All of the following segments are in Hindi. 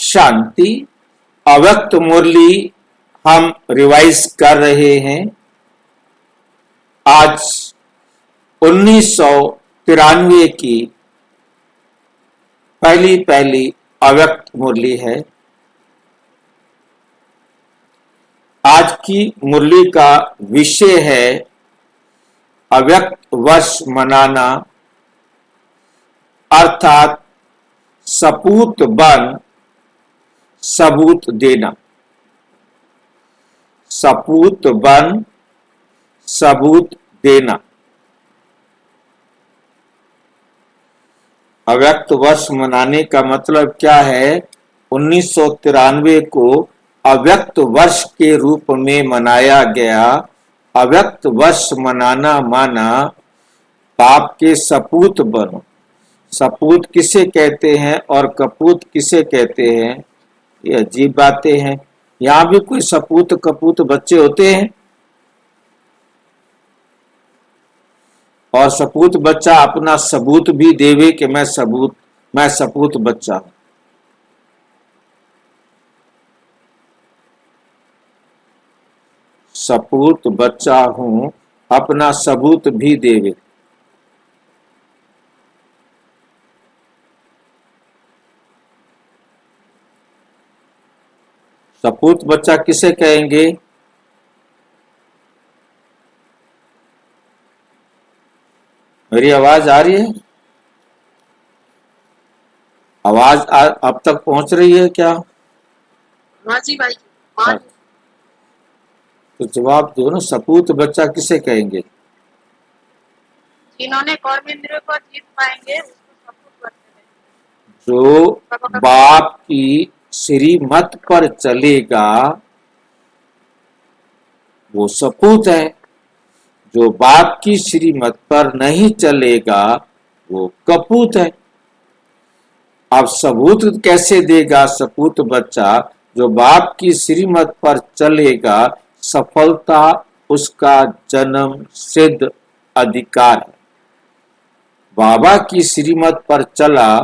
शांति। अव्यक्त मुरली हम रिवाइज कर रहे हैं। आज 1993 की पहली अव्यक्त मुरली है। आज की मुरली का विषय है अव्यक्त वर्ष मनाना, अर्थात सपूत बन सबूत देना। सपूत बन सबूत देना। अव्यक्त वर्ष मनाने का मतलब क्या है? 1993 को अव्यक्त वर्ष के रूप में मनाया गया। अव्यक्त वर्ष मनाना माना पाप के सपूत बनो। सपूत किसे कहते हैं और कपूत किसे कहते हैं? ये अजीब बातें हैं। यहां भी कोई सपूत कपूत बच्चे होते हैं और सपूत बच्चा अपना सबूत भी देवे कि मैं सपूत बच्चा हूं। सपूत बच्चा हूं, अपना सबूत भी देवे। सपूत बच्चा किसे कहेंगे? मेरी आवाज आ रही है? आवाज अब तक पहुंच रही है क्या? हाँ जी भाई। हाँ। तो जवाब दो ना, सपूत बच्चा किसे कहेंगे? जिन्होंने कर्मेंद्रियों को जीत पाएंगे उसको सपूत बनते हैं। जो बाप की श्रीमत पर चलेगा वो सपूत है। जो बाप की श्रीमत पर नहीं चलेगा वो कपूत है। अब सबूत कैसे देगा सपूत बच्चा? जो बाप की श्रीमत पर चलेगा, सफलता उसका जन्म सिद्ध अधिकार है। बाबा की श्रीमत पर चला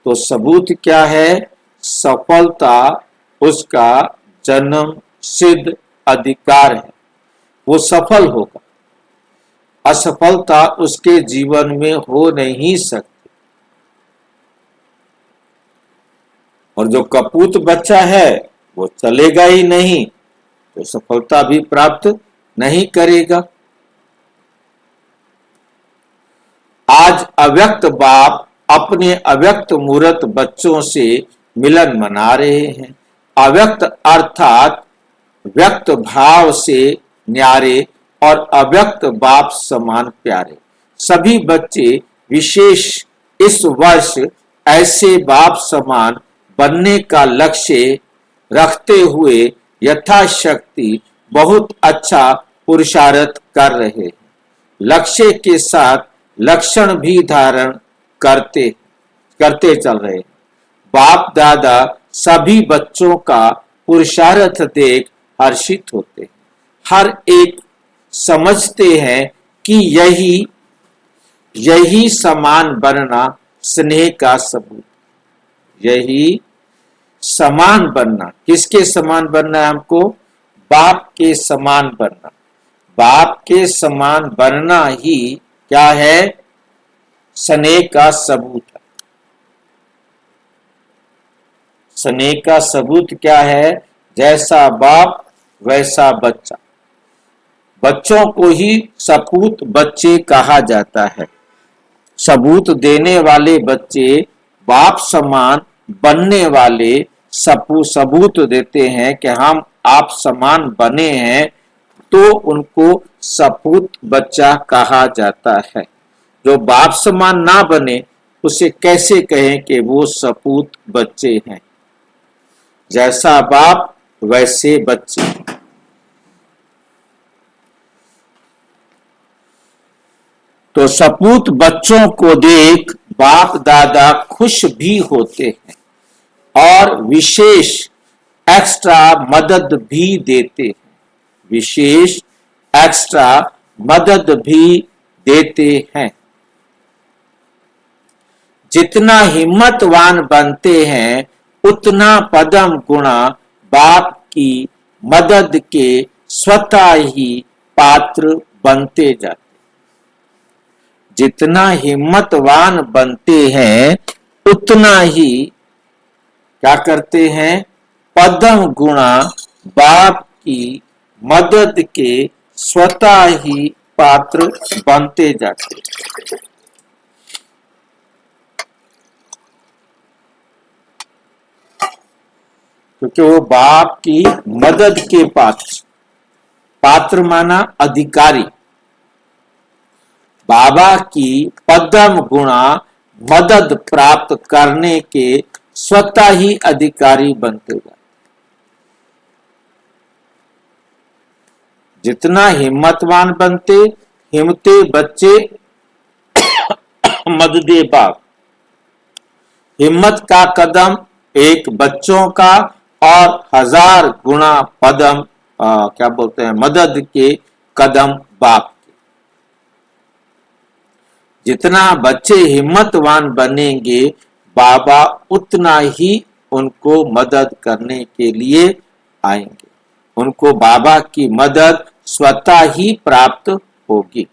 तो सबूत क्या है? सफलता उसका जन्म सिद्ध अधिकार है। वो सफल होगा, असफलता उसके जीवन में हो नहीं सकती। और जो कपूत बच्चा है वो चलेगा ही नहीं तो सफलता भी प्राप्त नहीं करेगा। आज अव्यक्त बाप अपने अव्यक्त मूर्त बच्चों से मिलन मना रहे हैं। अव्यक्त अर्थात व्यक्त भाव से न्यारे और अव्यक्त बाप समान प्यारे। सभी बच्चे विशेष इस वर्ष ऐसे बाप समान बनने का लक्ष्य रखते हुए यथाशक्ति बहुत अच्छा पुरुषार्थ कर रहे हैं। लक्ष्य के साथ लक्षण भी धारण करते चल रहे हैं। बाप दादा सभी बच्चों का पुरुषार्थ देख हर्षित होते हैं। हर एक समझते हैं कि यही समान बनना स्नेह का सबूत। यही समान बनना, किसके समान बनना है हमको? बाप के समान बनना। बाप के समान बनना ही क्या है? स्नेह का सबूत है। स्नेह का सबूत क्या है? जैसा बाप वैसा बच्चा। बच्चों को ही सपूत बच्चे कहा जाता है। सबूत देने वाले बच्चे बाप समान बनने वाले सबूत देते हैं कि हम आप समान बने हैं, तो उनको सपूत बच्चा कहा जाता है। जो बाप समान ना बने उसे कैसे कहें कि वो सपूत बच्चे हैं? जैसा बाप वैसे बच्चे। तो सपूत बच्चों को देख बाप दादा खुश भी होते हैं और विशेष एक्स्ट्रा मदद भी देते हैं। विशेष एक्स्ट्रा मदद भी देते हैं। जितना हिम्मतवान बनते हैं उतना पदम गुणा बाप की मदद के स्वतः ही पात्र बनते जाते। जितना हिम्मतवान बनते हैं उतना ही क्या करते हैं, पदम गुणा बाप की मदद के स्वतः ही पात्र बनते जाते। क्योंकि वो बाप की मदद के पात्र, पात्र माना अधिकारी, बाबा की पदम गुणा मदद प्राप्त करने के स्वतः ही अधिकारी बनते जाते। जितना हिम्मतवान बनते, हिम्मते बच्चे मददे बाप। हिम्मत का कदम एक बच्चों का और 1000 गुणा पदम क्या बोलते हैं, मदद के कदम बाप के। जितना बच्चे हिम्मतवान बनेंगे बाबा उतना ही उनको मदद करने के लिए आएंगे, उनको बाबा की मदद स्वतः ही प्राप्त होगी।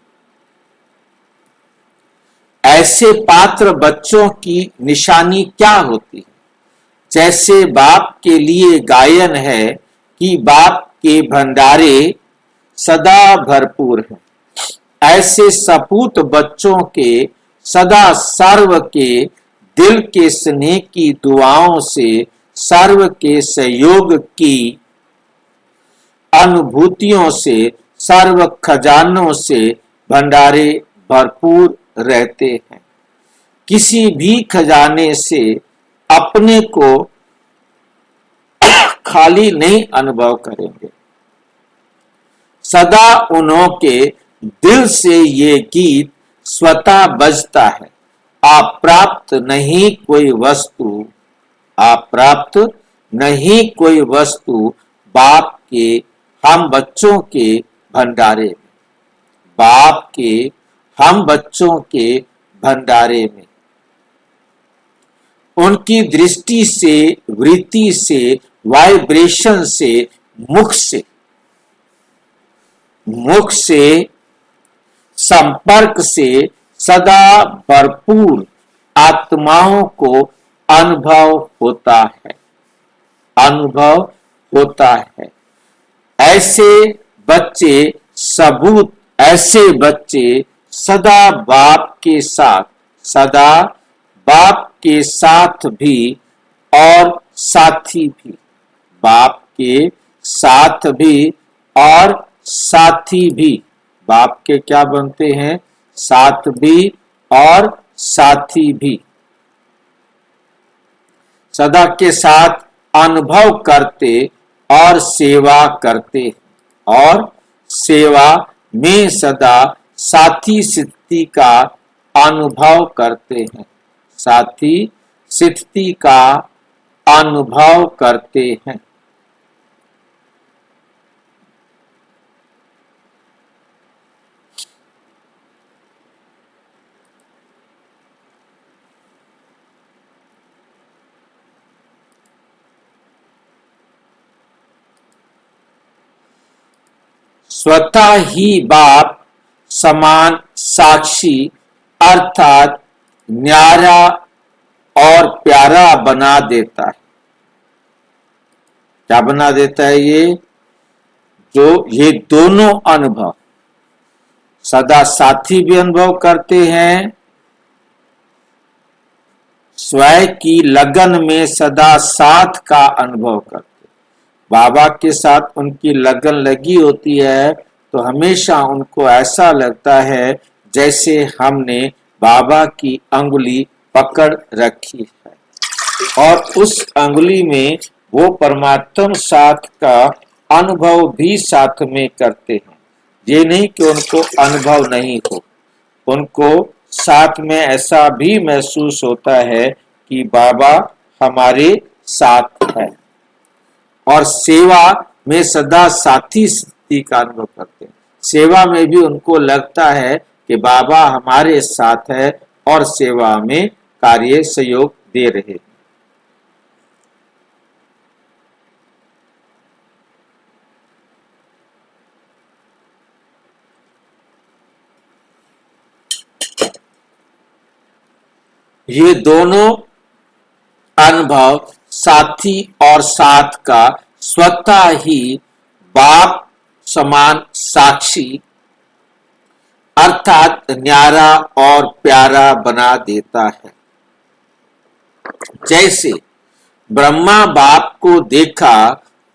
ऐसे पात्र बच्चों की निशानी क्या होती है? जैसे बाप के लिए गायन है कि बाप के भंडारे सदा भरपूर हैं, ऐसे सपूत बच्चों के सदा सर्व के दिल के स्नेह की दुआओं से, सर्व के सहयोग की अनुभूतियों से, सर्व खजानों से भंडारे भरपूर रहते हैं। किसी भी खजाने से अपने को खाली नहीं अनुभव करेंगे। सदा उन्हों के दिल से ये गीत स्वतः बजता है, आप प्राप्त नहीं कोई वस्तु, आप प्राप्त नहीं कोई वस्तु बाप के हम बच्चों के भंडारे में, बाप के हम बच्चों के भंडारे में। उनकी दृष्टि से, वृत्ति से, वाइब्रेशन से, मुख से संपर्क से सदा भरपूर आत्माओं को अनुभव होता है, अनुभव होता है। ऐसे बच्चे सबूत, ऐसे बच्चे सदा बाप के साथ, सदा बाप के साथ भी और साथी भी, बाप के साथ भी और साथी भी। बाप के क्या बनते हैं? साथ भी और साथी भी। सदा के साथ अनुभव करते और सेवा करते, और सेवा में सदा साथी स्थिति का अनुभव करते हैं, साथी स्थिति का अनुभव करते हैं। स्वतः ही बाप समान साक्षी अर्थात न्यारा और प्यारा बना देता है। क्या बना देता है? ये दोनों अनुभव, सदा साथी भी अनुभव करते हैं, स्वयं की लगन में सदा साथ का अनुभव करते। बाबा के साथ उनकी लगन लगी होती है तो हमेशा उनको ऐसा लगता है जैसे हमने बाबा की अंगुली पकड़ रखी है, और उस अंगुली में वो परमात्म साथ का अनुभव भी साथ में करते हैं। ये नहीं कि उनको अनुभव नहीं हो, उनको साथ में ऐसा भी महसूस होता है कि बाबा हमारे साथ है, और सेवा में सदा साथी स्थिति का अनुभव करते हैं। सेवा में भी उनको लगता है कि बाबा हमारे साथ है और सेवा में कार्य सहयोग दे रहे हैं। ये दोनों अनुभव साथी और साथ का स्वतः ही बाप समान साक्षी अर्थात न्यारा और प्यारा बना देता है। जैसे ब्रह्मा बाप को देखा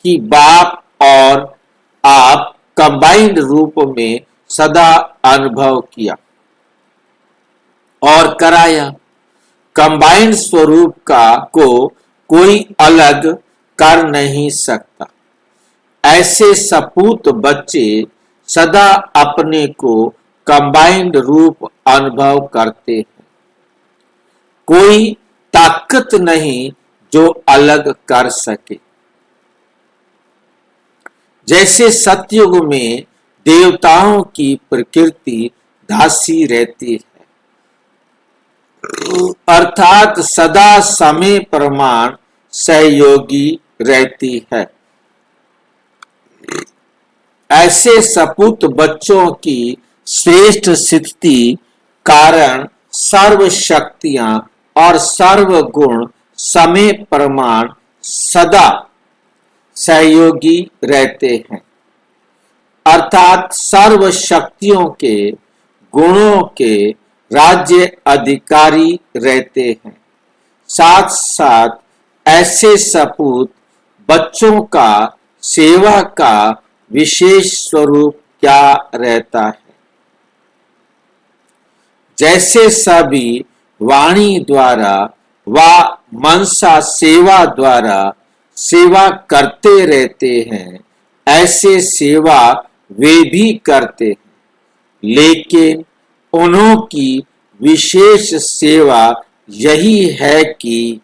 कि बाप और आप कंबाइंड रूप में सदा अनुभव किया और कराया। कंबाइंड स्वरूप को कोई अलग कर नहीं सकता। ऐसे सपूत बच्चे सदा अपने को कंबाइंड रूप अनुभव करते हैं। कोई ताकत नहीं जो अलग कर सके। जैसे सतयुग में देवताओं की प्रकृति दासी रहती है, अर्थात सदा समय प्रमाण सहयोगी रहती है। ऐसे सपूत बच्चों की श्रेष्ठ स्थिति कारण सर्व शक्तियां और सर्व गुण समय प्रमाण सदा सहयोगी रहते हैं, अर्थात सर्व शक्तियों के गुणों के राज्य अधिकारी रहते हैं। साथ साथ ऐसे सपूत बच्चों का सेवा का विशेष स्वरूप क्या रहता है। जैसे सभी वाणी द्वारा व मनसा सेवा द्वारा सेवा करते रहते हैं, ऐसे सेवा वे भी करते हैं, लेकिन उन्हों की विशेष सेवा यही है कि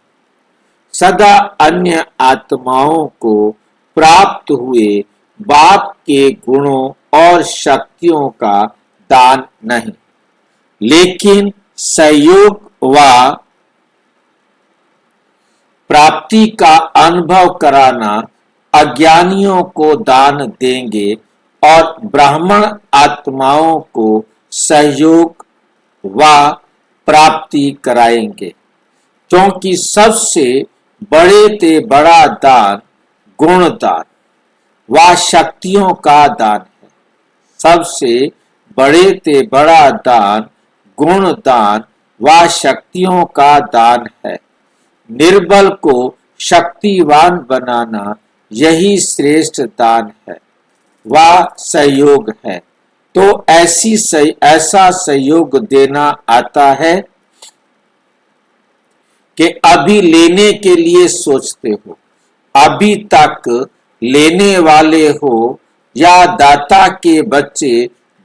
सदा अन्य आत्माओं को प्राप्त हुए बाप के गुणों और शक्तियों का दान नहीं, लेकिन सहयोग व प्राप्ति का अनुभव कराना अज्ञानियों को दान देंगे और ब्राह्मण आत्माओं को सहयोग व प्राप्ति कराएंगे, क्योंकि सबसे बड़े ते बड़ा दान गुण दान व शक्तियों का दान है। सबसे बड़े ते बड़ा दान गुण दान व शक्तियों का दान है। निर्बल को शक्तिवान बनाना यही श्रेष्ठ दान है व सहयोग है। तो ऐसा सहयोग देना आता है कि अभी लेने के लिए सोचते हो, अभी तक लेने वाले हो या दाता के बच्चे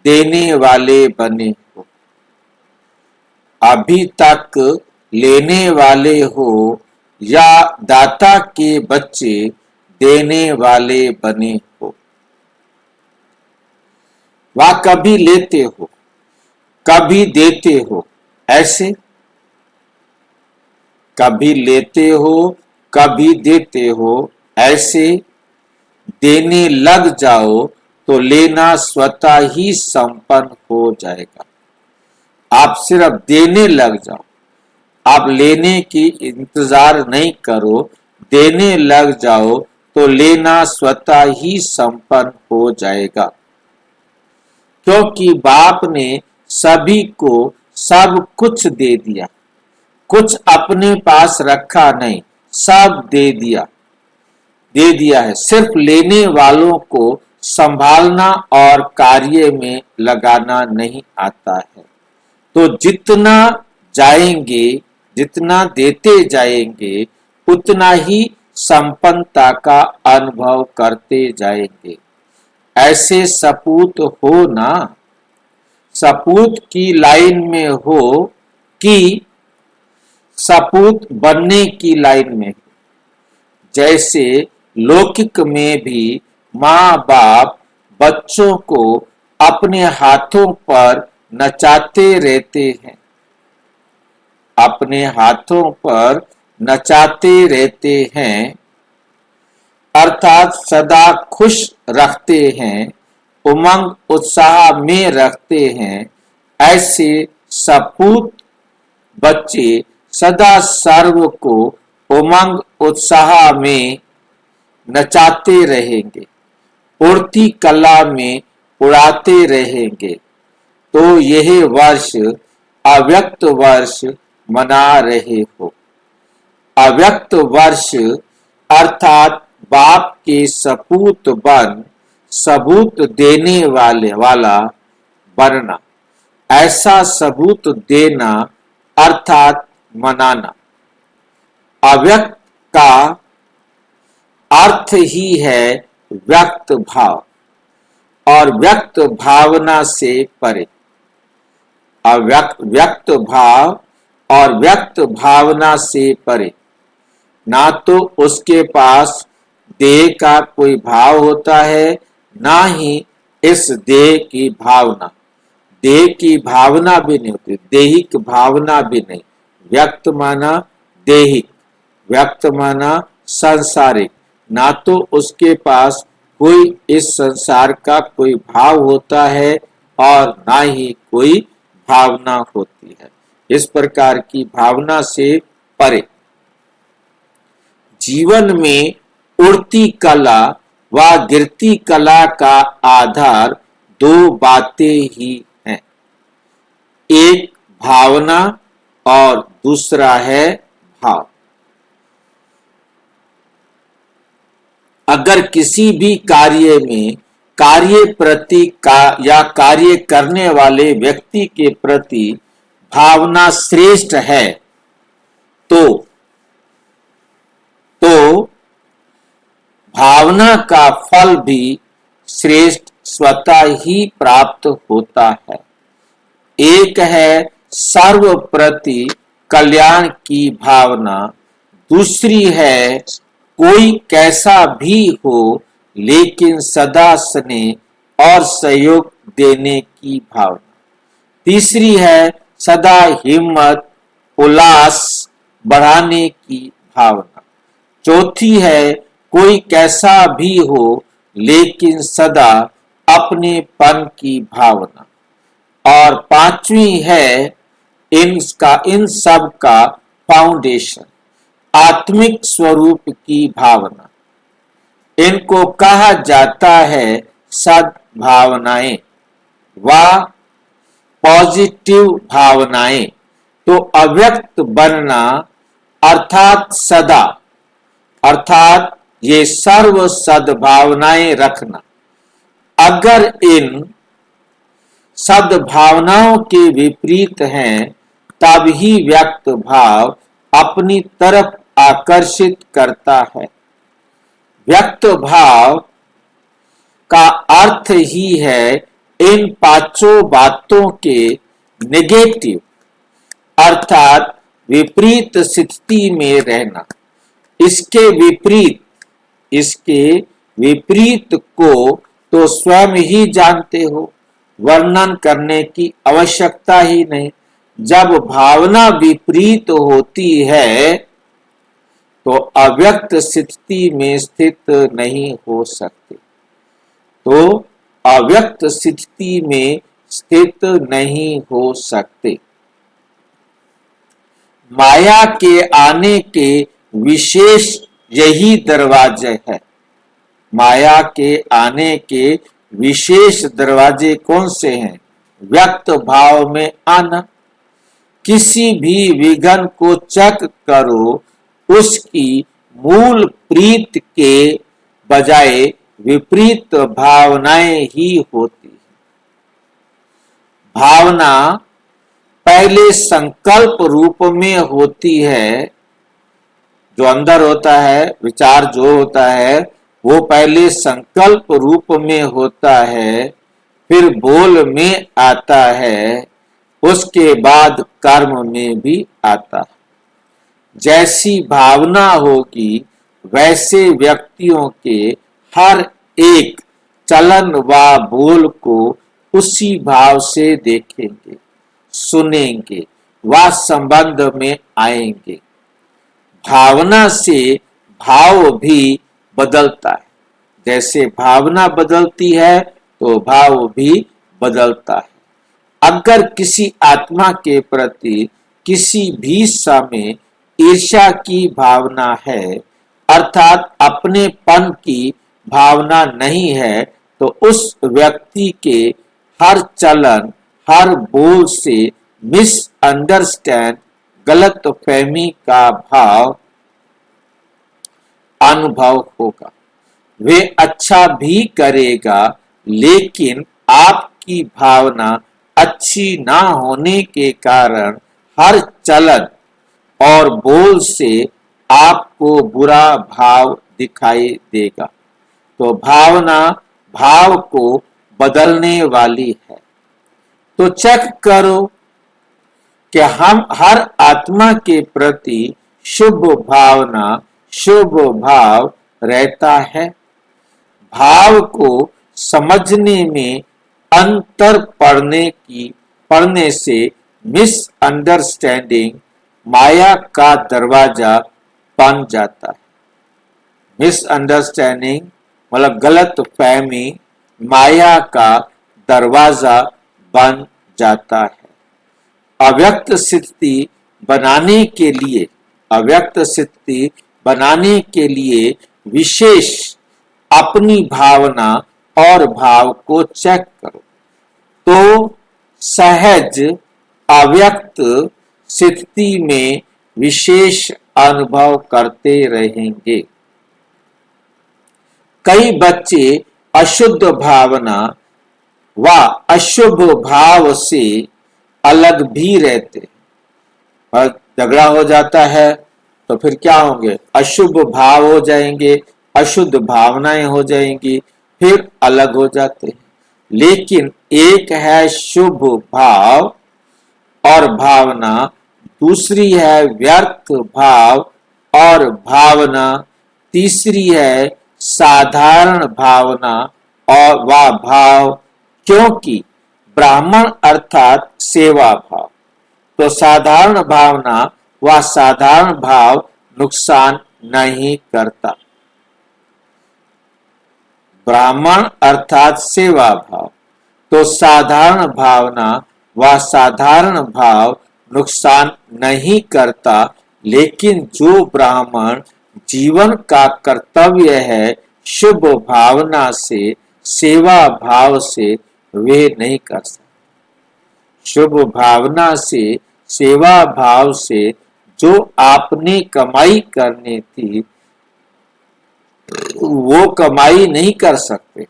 देने वाले बने हो। अभी तक लेने वाले हो या दाता के बच्चे देने वाले बने हो। वह कभी लेते हो कभी देते हो, ऐसे कभी लेते हो कभी देते हो, ऐसे देने लग जाओ तो लेना स्वतः ही संपन्न हो जाएगा। आप सिर्फ देने लग जाओ, आप लेने की इंतजार नहीं करो, देने लग जाओ तो लेना स्वतः ही संपन्न हो जाएगा। क्योंकि बाप ने सभी को सब कुछ दे दिया, कुछ अपने पास रखा नहीं, सब दे दिया है। सिर्फ लेने वालों को संभालना और कार्य में लगाना नहीं आता है। तो जितना जाएंगे, जितना देते जाएंगे, उतना ही संपन्नता का अनुभव करते जाएंगे। ऐसे सपूत हो ना, सपूत की लाइन में हो कि सपूत बनने की लाइन में। जैसे लौकिक में भी माँ बाप बच्चों को अपने हाथों पर नचाते रहते हैं, अपने हाथों पर नचाते रहते हैं, अर्थात सदा खुश रखते हैं, उमंग उत्साह में रखते हैं। ऐसे सपूत बच्चे सदा सर्व को उमंग उत्साह में नचाते रहेंगे, उड़ती कला में उड़ाते रहेंगे, तो यह वर्ष अव्यक्त वर्ष मना रहे हो। अव्यक्त वर्ष अर्थात बाप के सपूत बन सबूत देने वाला बनना। ऐसा सबूत देना अर्थात मनाना। अव्यक्त का अर्थ ही है व्यक्त भाव और व्यक्त भावना से परे। व्यक्त भाव और व्यक्त भावना से परे। ना तो उसके पास देह का कोई भाव होता है, ना ही इस देह की भावना। देह की भावना भी नहीं होती, देहिक भावना भी नहीं। व्यक्त माना देहिक, व्यक्त माना सांसारिक। ना तो उसके पास कोई इस संसार का कोई भाव होता है और ना ही कोई भावना होती है। इस प्रकार की भावना से परे। जीवन में उड़ती कला व गिरती कला का आधार दो बातें ही हैं। एक भावना और दूसरा है भाव। अगर किसी भी कार्य में कार्य प्रति या कार्य करने वाले व्यक्ति के प्रति भावना श्रेष्ठ है तो भावना का फल भी श्रेष्ठ स्वतः ही प्राप्त होता है। एक है सर्व प्रति कल्याण की भावना, दूसरी है कोई कैसा भी हो लेकिन सदा स्नेह और सहयोग देने की भावना, तीसरी है सदा हिम्मत उल्लास बढ़ाने की भावना, चौथी है कोई कैसा भी हो लेकिन सदा अपनेपन की भावना, और पांचवी है इन सब का फाउंडेशन आत्मिक स्वरूप की भावना। इनको कहा जाता है सद्भावनाएं व पॉजिटिव भावनाएं। तो अव्यक्त बनना अर्थात सदा, अर्थात ये सर्व सद्भावनाएं रखना। अगर इन सद्भावनाओं के विपरीत हैं तब ही व्यक्त भाव अपनी तरफ आकर्षित करता है। व्यक्त भाव का अर्थ ही है इन पांचों बातों के नेगेटिव अर्थात विपरीत स्थिति में रहना। इसके विपरीत को तो स्वयं ही जानते हो, वर्णन करने की आवश्यकता ही नहीं। जब भावना विपरीत होती है तो अव्यक्त स्थिति में स्थित नहीं हो सकते, तो अव्यक्त स्थिति में स्थित नहीं हो सकते। माया के आने के विशेष यही दरवाजे है। माया के आने के विशेष दरवाजे कौन से हैं? व्यक्त भाव में आना। किसी भी विघ्न को चेक करो, उसकी मूल प्रीत के बजाय विपरीत भावनाएं ही होती है। भावना पहले संकल्प रूप में होती है, जो अंदर होता है, विचार जो होता है वो पहले संकल्प रूप में होता है, फिर बोल में आता है, उसके बाद कर्म में भी आता है। जैसी भावना होगी वैसे व्यक्तियों के हर एक चलन व बोल को उसी भाव से देखेंगे, सुनेंगे व संबंध में आएंगे। भावना से भाव भी बदलता है। जैसे भावना बदलती है तो भाव भी बदलता है। अगर किसी आत्मा के प्रति किसी भी समय ईर्ष्या की भावना है, अर्थात अपनेपन की भावना नहीं है, तो उस व्यक्ति के हर चलन, हर बोल से मिसअंडरस्टैंड, गलतफहमी का भाव अनुभव होगा। वे अच्छा भी करेगा, लेकिन आपकी भावना अच्छी ना होने के कारण हर चलन और बोल से आपको बुरा भाव दिखाई देगा। तो भावना भाव को बदलने वाली है। तो चेक करो कि हम हर आत्मा के प्रति शुभ भावना, शुभ भाव रहता है। भाव को समझने में अंतर पड़ने से मिसअंडरस्टैंडिंग माया का दरवाजा बन जाता है। मिसअंडरस्टैंडिंग मतलब गलत फहमी माया का दरवाजा बन जाता है। अव्यक्त स्थिति बनाने के लिए विशेष अपनी भावना और भाव को चेक करो, तो सहज अव्यक्त स्थिति में विशेष अनुभव करते रहेंगे। कई बच्चे अशुद्ध भावना व अशुभ भाव से अलग भी रहते हैं। और झगड़ा हो जाता है तो फिर क्या होंगे? अशुभ भाव हो जाएंगे, अशुद्ध भावनाएं हो जाएंगी, फिर अलग हो जाते हैं। लेकिन एक है शुभ भाव और भावना, दूसरी है व्यर्थ भाव और भावना, तीसरी है साधारण भावना और व भाव। क्योंकि ब्राह्मण अर्थात सेवा भाव, तो साधारण भावना व साधारण भाव नुकसान नहीं करता। ब्राह्मण अर्थात सेवा भाव, तो साधारण भावना व साधारण भाव नुकसान नहीं करता। लेकिन जो ब्राह्मण जीवन का कर्तव्य है शुभ भावना से, सेवा भाव से, वे नहीं कर सकते। शुभ भावना से, सेवा भाव से जो आपने कमाई करनी थी वो कमाई नहीं कर सकते।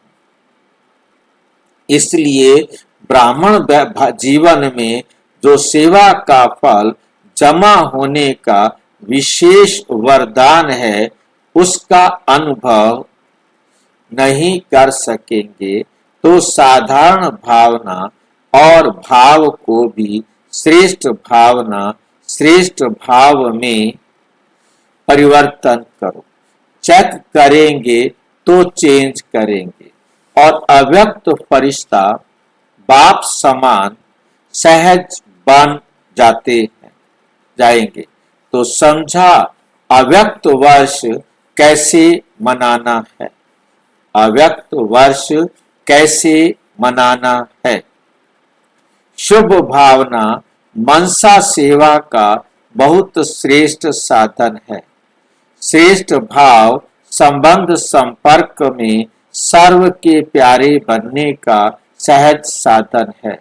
इसलिए ब्राह्मण जीवन में जो सेवा का फल जमा होने का विशेष वरदान है, उसका अनुभव नहीं कर सकेंगे, तो साधारण भावना और भाव को भी श्रेष्ठ भावना, श्रेष्ठ भाव में परिवर्तन करो। चेक करेंगे तो चेंज करेंगे और अव्यक्त फरिश्ता बाप समान सहज बन जाएंगे। तो समझा अव्यक्त वर्ष कैसे मनाना है। अव्यक्त वर्ष कैसे मनाना है। शुभ भावना मनसा सेवा का बहुत श्रेष्ठ साधन है। श्रेष्ठ भाव संबंध संपर्क में सर्व के प्यारे बनने का सहज साधन है।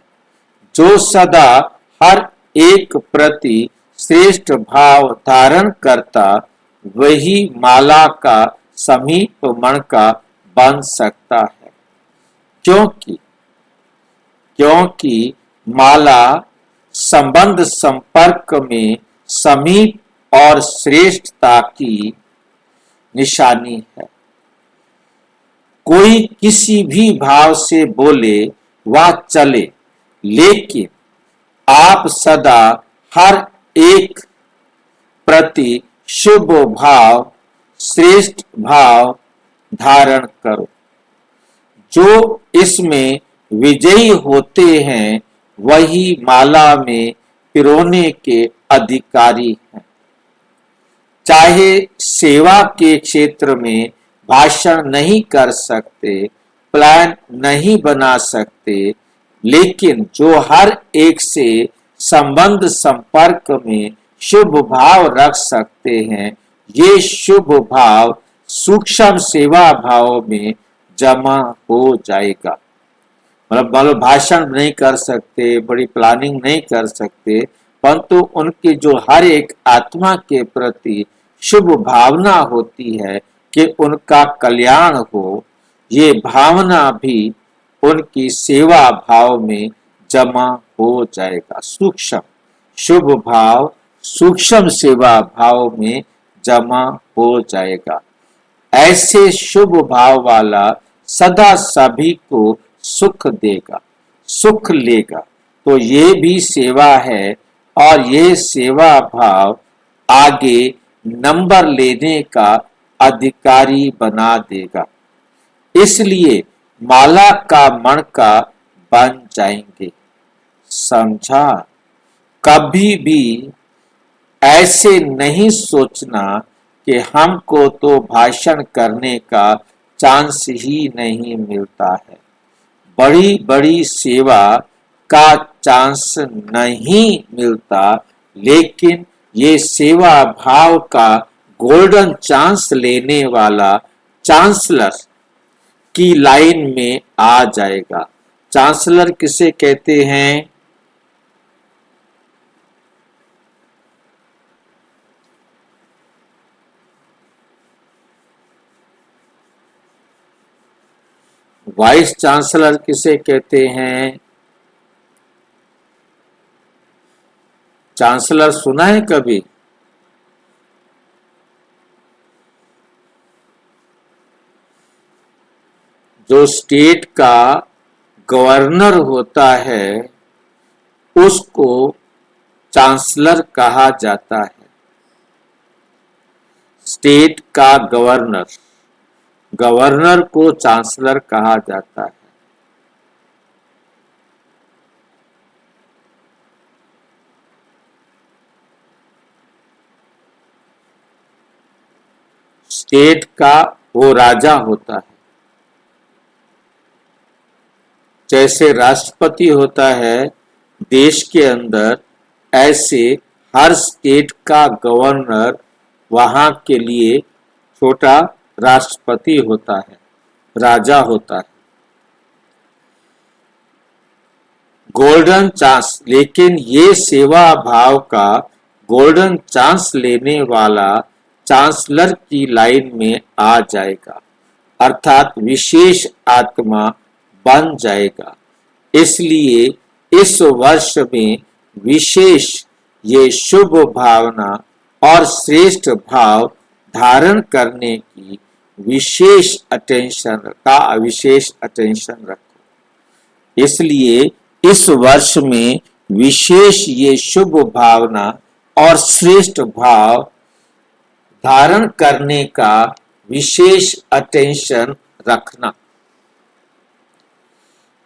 जो सदा हर एक प्रति श्रेष्ठ भाव धारण करता, वही माला का समीप मणका बन सकता है। क्योंकि माला संबंध संपर्क में समीप और श्रेष्ठता की निशानी है। कोई किसी भी भाव से बोले व चले, लेकिन आप सदा हर एक प्रति शुभ भाव, श्रेष्ठ भाव धारण करो। जो इसमें विजयी होते हैं वही माला में पिरोने के अधिकारी हैं। चाहे सेवा के क्षेत्र में भाषण नहीं कर सकते, प्लान नहीं बना सकते, लेकिन जो हर एक से संबंध संपर्क में शुभ भाव रख सकते हैं, ये शुभ भाव सूक्ष्म सेवा भाव में जमा हो जाएगा। मतलब भाषण नहीं कर सकते, बड़ी प्लानिंग नहीं कर सकते, परंतु उनकी जो हर एक आत्मा के प्रति शुभ भावना होती है कि उनका कल्याण हो, ये भावना भी उनकी सेवा भाव में जमा हो जाएगा। सूक्ष्म शुभ भाव सूक्ष्म सेवा भाव में जमा हो जाएगा। ऐसे शुभ भाव वाला सदा सभी को सुख देगा, सुख लेगा। तो ये भी सेवा है और ये सेवा भाव आगे नंबर लेने का अधिकारी बना देगा। इसलिए माला का मणका बन जाएंगे। समझा? कभी भी ऐसे नहीं सोचना कि हमको तो भाषण करने का चांस ही नहीं मिलता है, बड़ी बड़ी सेवा का चांस नहीं मिलता, लेकिन ये सेवा भाव का गोल्डन चांस लेने वाला चांसलर की लाइन में आ जाएगा। चांसलर किसे कहते हैं? वाइस चांसलर किसे कहते हैं? चांसलर सुना है कभी? जो स्टेट का गवर्नर होता है उसको चांसलर कहा जाता है। स्टेट का गवर्नर, गवर्नर को चांसलर कहा जाता है। स्टेट का वो राजा होता है। जैसे राष्ट्रपति होता है देश के अंदर, ऐसे हर स्टेट का गवर्नर वहां के लिए छोटा राष्ट्रपति होता है, राजा होता है। गोल्डन चांस, लेकिन ये सेवा भाव का गोल्डन चांस लेने वाला चांसलर की लाइन में आ जाएगा, अर्थात विशेष आत्मा बन जाएगा। इसलिए इस वर्ष में विशेष ये शुभ भावना और श्रेष्ठ भाव धारण करने की विशेष अटेंशन रखो। इसलिए इस वर्ष में विशेष ये शुभ भावना और श्रेष्ठ भाव धारण करने का विशेष अटेंशन रखना।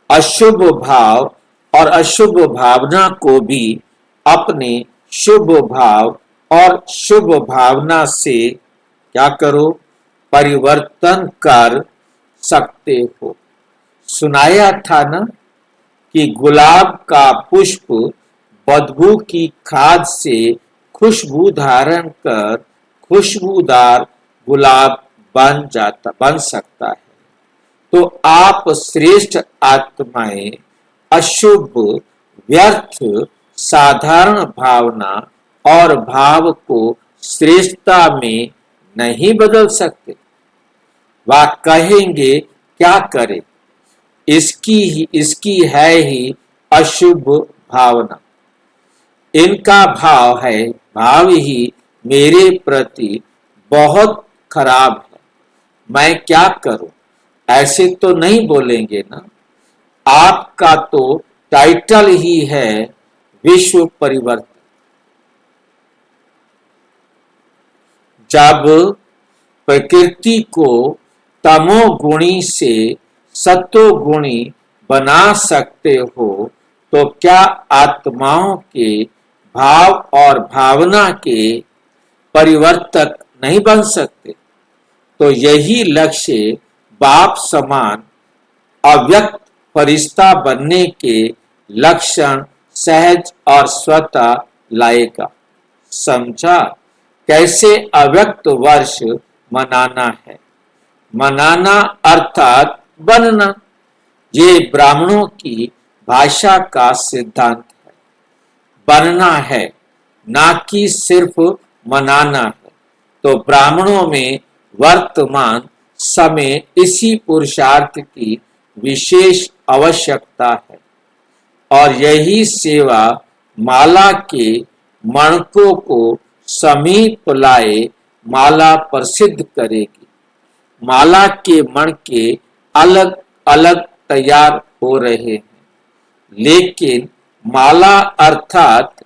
अशुभ भाव और अशुभ भावना को भी अपने शुभ भाव और शुभ भावना से क्या करो? परिवर्तन कर सकते हो। सुनाया था ना कि गुलाब का पुष्प बदबू की खाद से खुशबू धारण कर खुशबूदार गुलाब बन सकता है। तो आप श्रेष्ठ आत्माएं अशुभ, व्यर्थ, साधारण भावना और भाव को श्रेष्ठता में नहीं बदल सकते। वह कहेंगे क्या करें, इसकी है ही अशुभ भावना। इनका भाव ही मेरे प्रति बहुत खराब है, मैं क्या करूं? ऐसे तो नहीं बोलेंगे ना। आपका तो टाइटल ही है विश्व परिवर्तन। जब प्रकृति को तमोगुणी से सत्वगुणी बना सकते हो, तो क्या आत्माओं के भाव और भावना के परिवर्तक नहीं बन सकते? तो यही लक्ष्य बाप समान अव्यक्त फरिश्ता बनने के लक्षण सहज और स्वतः लाएगा। समझा कैसे अव्यक्त वर्ष मनाना है। मनाना अर्थात बनना, ये ब्राह्मणों की भाषा का सिद्धांत है। बनना है, ना कि सिर्फ मनाना है। तो ब्राह्मणों में वर्तमान समय इसी पुरुषार्थ की विशेष आवश्यकता है और यही सेवा माला के मणकों को समीप लाए माला प्रसिद्ध करेगी। माला के मणके अलग अलग तैयार हो रहे हैं, लेकिन माला अर्थात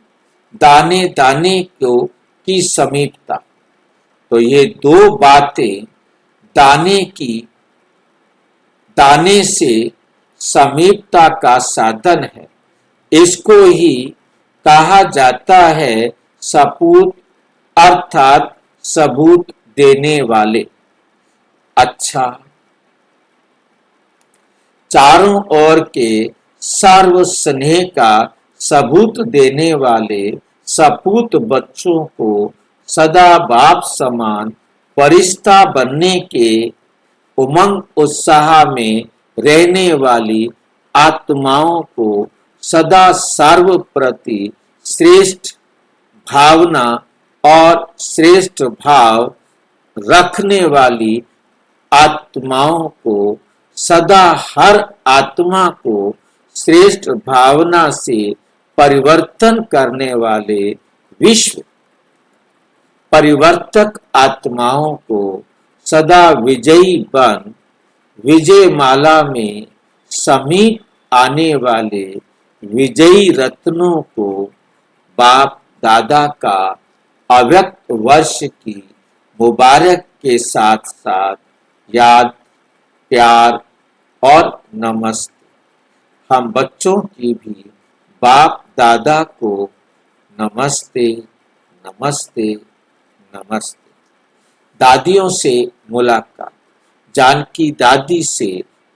दाने दाने को की समीपता। तो ये दो बातें दाने से समीपता का साधन है। इसको ही कहा जाता है सपूत अर्थात सबूत देने वाले। अच्छा, चारों ओर के सर्व स्नेह का सबूत देने वाले सपूत बच्चों को सदा बाप समान फरिश्ता बनने के उमंग उत्साह में रहने वाली आत्माओं को सदा सर्व प्रति श्रेष्ठ भावना और श्रेष्ठ भाव रखने वाली आत्माओं को सदा हर आत्मा को श्रेष्ठ भावना से परिवर्तन करने वाले विश्व परिवर्तक आत्माओं को सदा विजयी बन विजय माला में समीप आने वाले विजयी रत्नों को बाप दादा का अव्यक्त वर्ष की मुबारक के साथ साथ याद, प्यार और नमस्ते। हम बच्चों की भी बाप दादा को नमस्ते नमस्ते नमस्ते। दादियों से मुलाकात। जानकी दादी से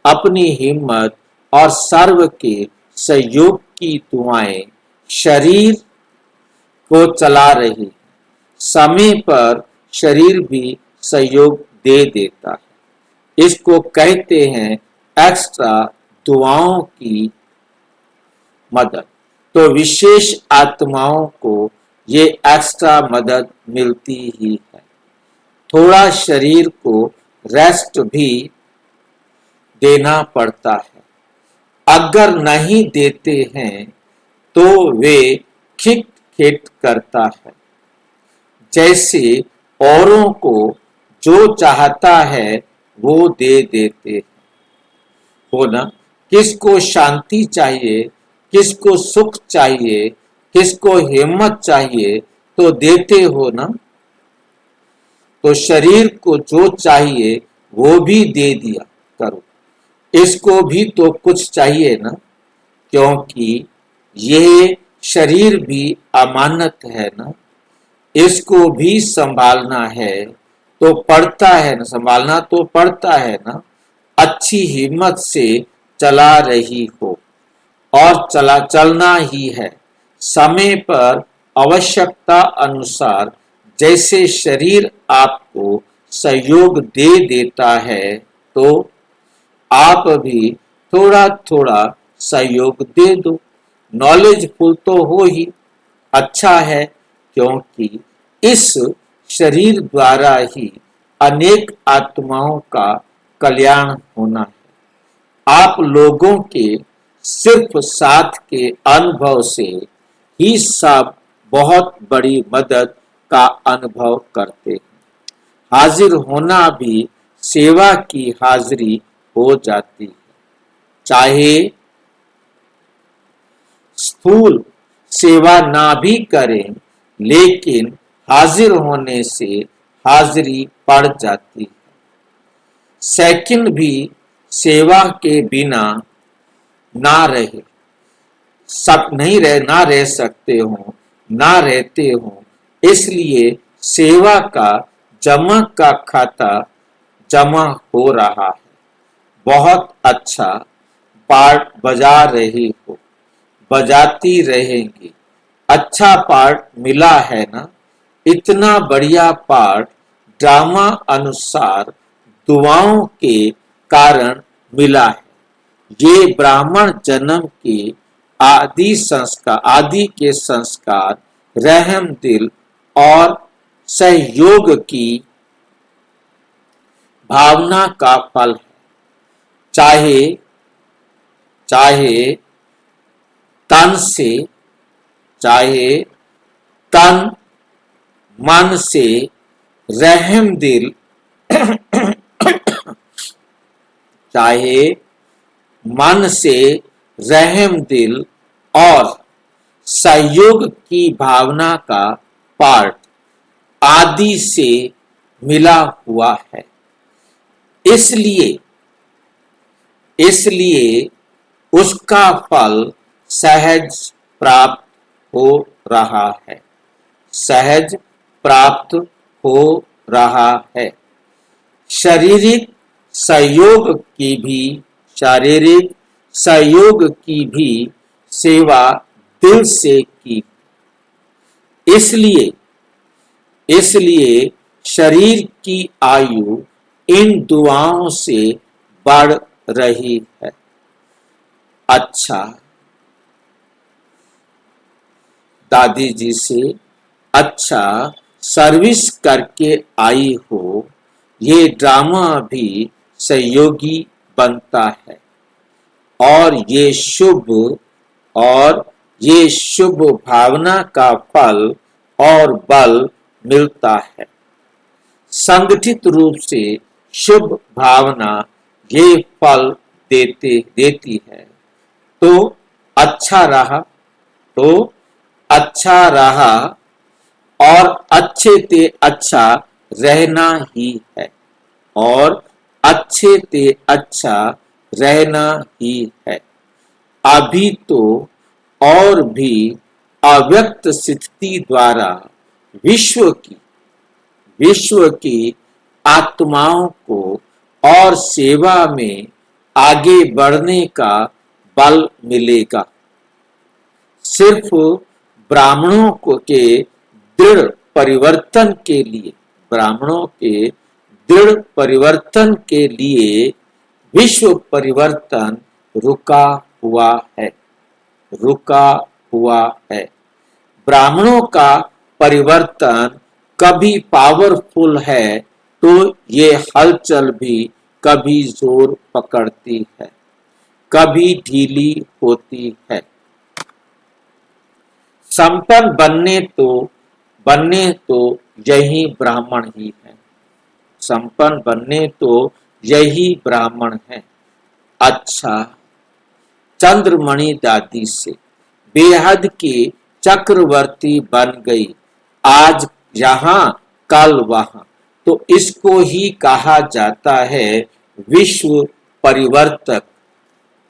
अपनी हिम्मत और सर्व के सहयोग की दुआएं शरीर को चला रही। समय पर शरीर भी सहयोग दे देता है। इसको कहते हैं एक्स्ट्रा दुआओं की मदद। तो विशेष आत्माओं को ये एक्स्ट्रा मदद मिलती ही है। थोड़ा शरीर को रेस्ट भी देना पड़ता है। अगर नहीं देते हैं तो वे खिट खिट करता है। जैसे औरों को जो चाहता है वो दे देते हैं, हो ना। किसको शांति चाहिए, किसको सुख चाहिए, किसको हिम्मत चाहिए तो देते हो ना। तो शरीर को जो चाहिए वो भी दे दिया करो। इसको भी तो कुछ चाहिए ना, क्योंकि ये शरीर भी अमानत है ना। इसको भी संभालना है तो पड़ता है ना, संभालना तो पड़ता है ना। अच्छी हिम्मत से चला रही हो और चलना ही है। समय पर आवश्यकता अनुसार जैसे शरीर आपको सहयोग दे देता है तो आप भी थोड़ा थोड़ा सहयोग दे दो। नॉलेजफुल तो हो ही अच्छा है, क्योंकि इस शरीर द्वारा ही अनेक आत्माओं का कल्याण होना है। आप लोगों के सिर्फ साथ के अनुभव से ही सब बहुत बड़ी मदद का अनुभव करते हैं। हाजिर होना भी सेवा की हाजिरी हो जाती है। चाहे स्थूल सेवा ना भी करें, लेकिन हाजिर होने से हाजिरी पड़ जाती है। सेकंड भी सेवा के बिना ना रहे ना रह सकते हो, ना रहते हो। इसलिए सेवा का जमा का खाता जमा हो रहा है। बहुत अच्छा पार्ट बजा रही हो। बजाती रहेंगी। अच्छा पार्ट मिला है ना, इतना बढ़िया पार्ट ड्रामा अनुसार दुआओं के कारण मिला है। ये ब्राह्मण जन्म के आदि के संस्कार, रहम दिल और सहयोग की भावना का फल है। चाहे चाहे तन से, चाहे तन मन से रहम दिल चाहे मन से रहम दिल और सहयोग की भावना का पार्ट आदि से मिला हुआ है। इसलिए इसलिए उसका फल सहज प्राप्त हो रहा है, सहज प्राप्त हो रहा है। शारीरिक शारीरिक सहयोग की भी सेवा दिल से की। इसलिए इसलिए शरीर की आयु इन दुआओं से बढ़ रही है। अच्छा, दादी जी से अच्छा सर्विस करके आई हो, ये ड्रामा भी सहयोगी बनता है और ये शुभ भावना का फल और बल मिलता है। संगठित रूप से शुभ भावना ये फल देती है तो अच्छा रहा और अच्छे ते अच्छा रहना ही है, और अच्छे ते अच्छा रहना ही है। अभी तो और भी अव्यक्त स्थिति द्वारा विश्व की आत्माओं को और सेवा में आगे बढ़ने का बल मिलेगा। सिर्फ ब्राह्मणों के दृढ़ परिवर्तन के लिए विश्व परिवर्तन रुका हुआ है। ब्राह्मणों का परिवर्तन कभी पावरफुल है तो ये हलचल भी कभी जोर पकड़ती है, कभी ढीली होती है। संपन्न बनने तो यही ब्राह्मण ही है। संपन्न बनने तो यही ब्राह्मण है। अच्छा, चंद्रमणि दादी से बेहद की चक्रवर्ती बन गई, आज यहाँ कल वहां, तो इसको ही कहा जाता है विश्व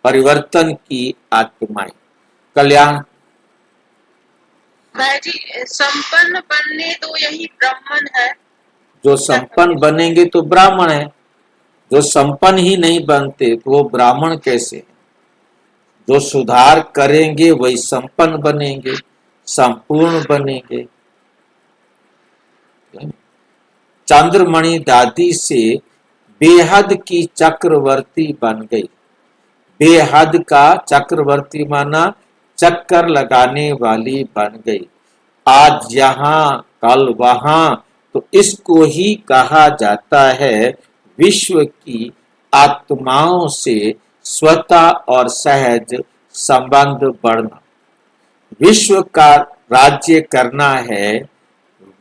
परिवर्तन की आत्माएं। कल्याण भाई जी, संपन्न बनने तो यही ब्राह्मण है। जो संपन्न बनेंगे तो ब्राह्मण है, जो संपन्न ही नहीं बनते तो वो ब्राह्मण कैसे? जो सुधार करेंगे वही संपन्न बनेंगे, संपूर्ण बनेंगे। चंद्रमणि दादी से बेहद की चक्रवर्ती बन गई। बेहद का चक्रवर्ती माना चक्कर लगाने वाली बन गई, आज यहाँ कल वहां, तो इसको ही कहा जाता है विश्व की आत्माओं से स्वतः और सहज संबंध बढ़ना। विश्व का राज्य करना है,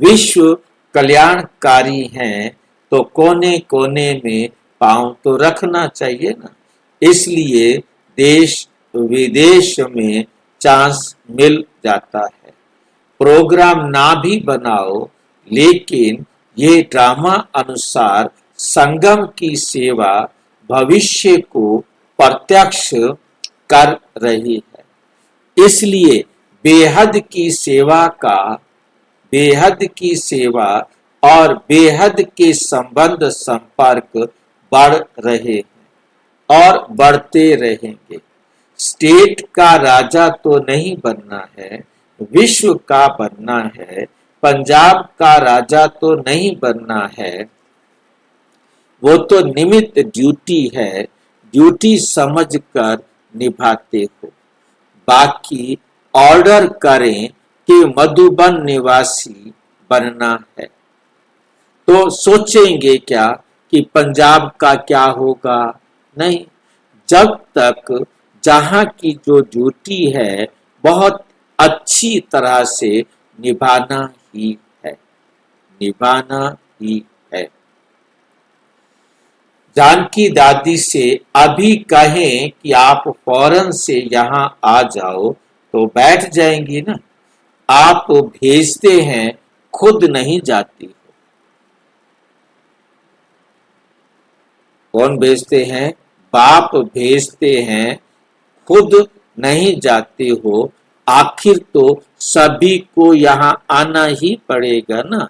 विश्व कल्याणकारी है, तो कोने कोने में पांव तो रखना चाहिए ना। इसलिए देश विदेश में चांस मिल जाता है। प्रोग्राम ना भी बनाओ, लेकिन ये ड्रामा अनुसार संगम की सेवा भविष्य को प्रत्यक्ष कर रही है। इसलिए बेहद की सेवा और बेहद के संबंध संपर्क बढ़ रहे हैं और बढ़ते रहेंगे। स्टेट का राजा तो नहीं बनना है, विश्व का बनना है। पंजाब का राजा तो नहीं बनना है, वो तो निमित्त ड्यूटी है, ड्यूटी समझकर निभाते हो। बाकी ऑर्डर करें कि मधुबन निवासी बनना है, तो सोचेंगे क्या कि पंजाब का क्या होगा? नहीं, जब तक जहां की जो ड्यूटी है बहुत अच्छी तरह से निभाना ही है, निभाना ही है। जानकी दादी से अभी कहें कि आप फौरन से यहाँ आ जाओ तो बैठ जाएंगी ना। आप भेजते हैं, खुद नहीं जाती हो। कौन भेजते हैं? बाप भेजते हैं, खुद नहीं जाते हो। आखिर तो सभी को यहाँ आना ही पड़ेगा ना,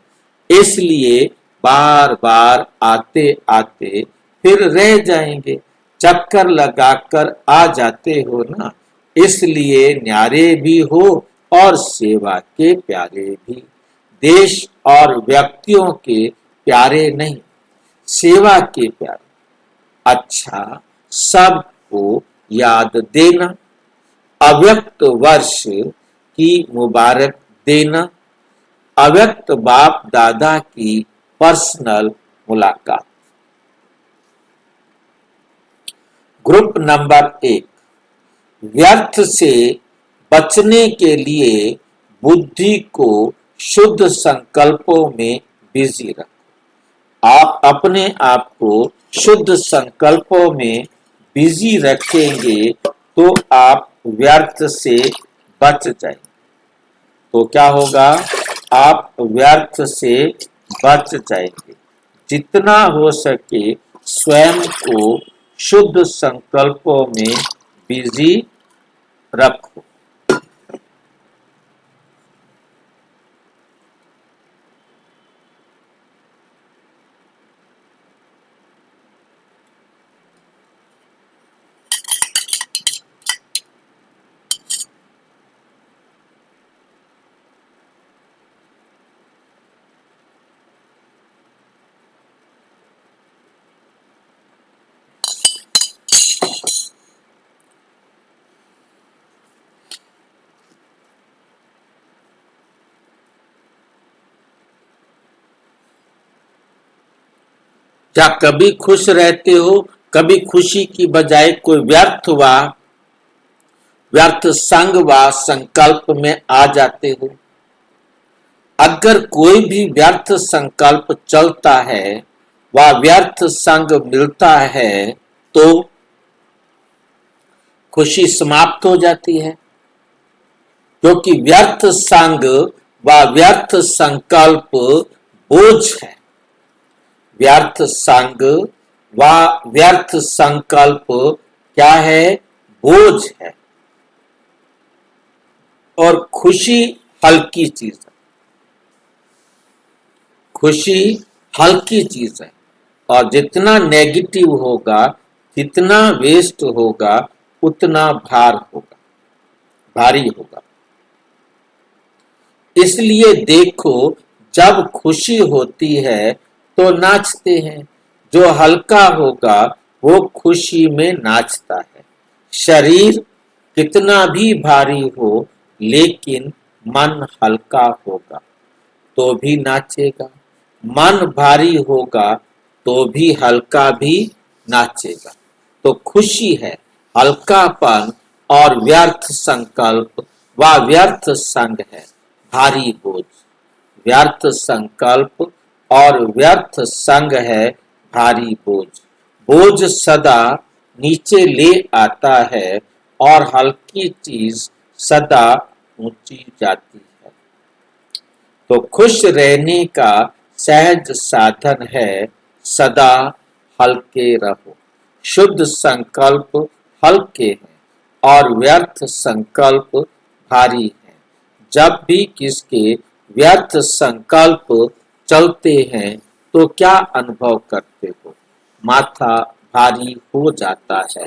इसलिए बार बार आते आते फिर रह जाएंगे, चक्कर लगाकर आ जाते हो ना, इसलिए न्यारे भी हो और सेवा के प्यारे भी। देश और व्यक्तियों के प्यारे नहीं, सेवा के प्यारे। अच्छा, सबको याद देना, अव्यक्त वर्ष की मुबारक देना, अव्यक्त बाप दादा की पर्सनल मुलाकात। ग्रुप नंबर 1, व्यर्थ से बचने के लिए बुद्धि को शुद्ध संकल्पों में बिजी रखो। आप अपने आप को शुद्ध संकल्पों में बिजी रखेंगे तो आप व्यर्थ से बच जाएंगे। तो क्या होगा? आप व्यर्थ से बच जाएंगे। जितना हो सके स्वयं को शुद्ध संकल्पों में बिजी रखो। क्या कभी खुश रहते हो? कभी खुशी की बजाय कोई व्यर्थ संग व संकल्प में आ जाते हो? अगर कोई भी व्यर्थ संकल्प चलता है व व्यर्थ संग मिलता है तो खुशी समाप्त हो जाती है, क्योंकि व्यर्थ संग व व्यर्थ संकल्प बोझ है। व्यर्थ संग व व्यर्थ संकल्प क्या है? बोझ है। और खुशी हल्की चीज है, खुशी हल्की चीज है। और जितना नेगेटिव होगा, जितना वेस्ट होगा, उतना भारी होगा। इसलिए देखो, जब खुशी होती है तो नाचते हैं। जो हल्का होगा वो खुशी में नाचता है। शरीर कितना भी भारी हो लेकिन मन हल्का होगा तो भी नाचेगा, मन भारी होगा तो भी हल्का भी नाचेगा। तो खुशी है हल्कापन और व्यर्थ संकल्प व व्यर्थ संग है भारी बोझ। व्यर्थ संकल्प और व्यर्थ संग है भारी बोझ। बोझ सदा नीचे ले आता है और हल्की चीज सदा ऊंची जाती है। तो खुश रहने का सहज साधन है सदा हल्के रहो। शुद्ध संकल्प हल्के हैं और व्यर्थ संकल्प भारी हैं। जब भी किसके व्यर्थ संकल्प चलते हैं तो क्या अनुभव करते हो? माथा भारी हो जाता है,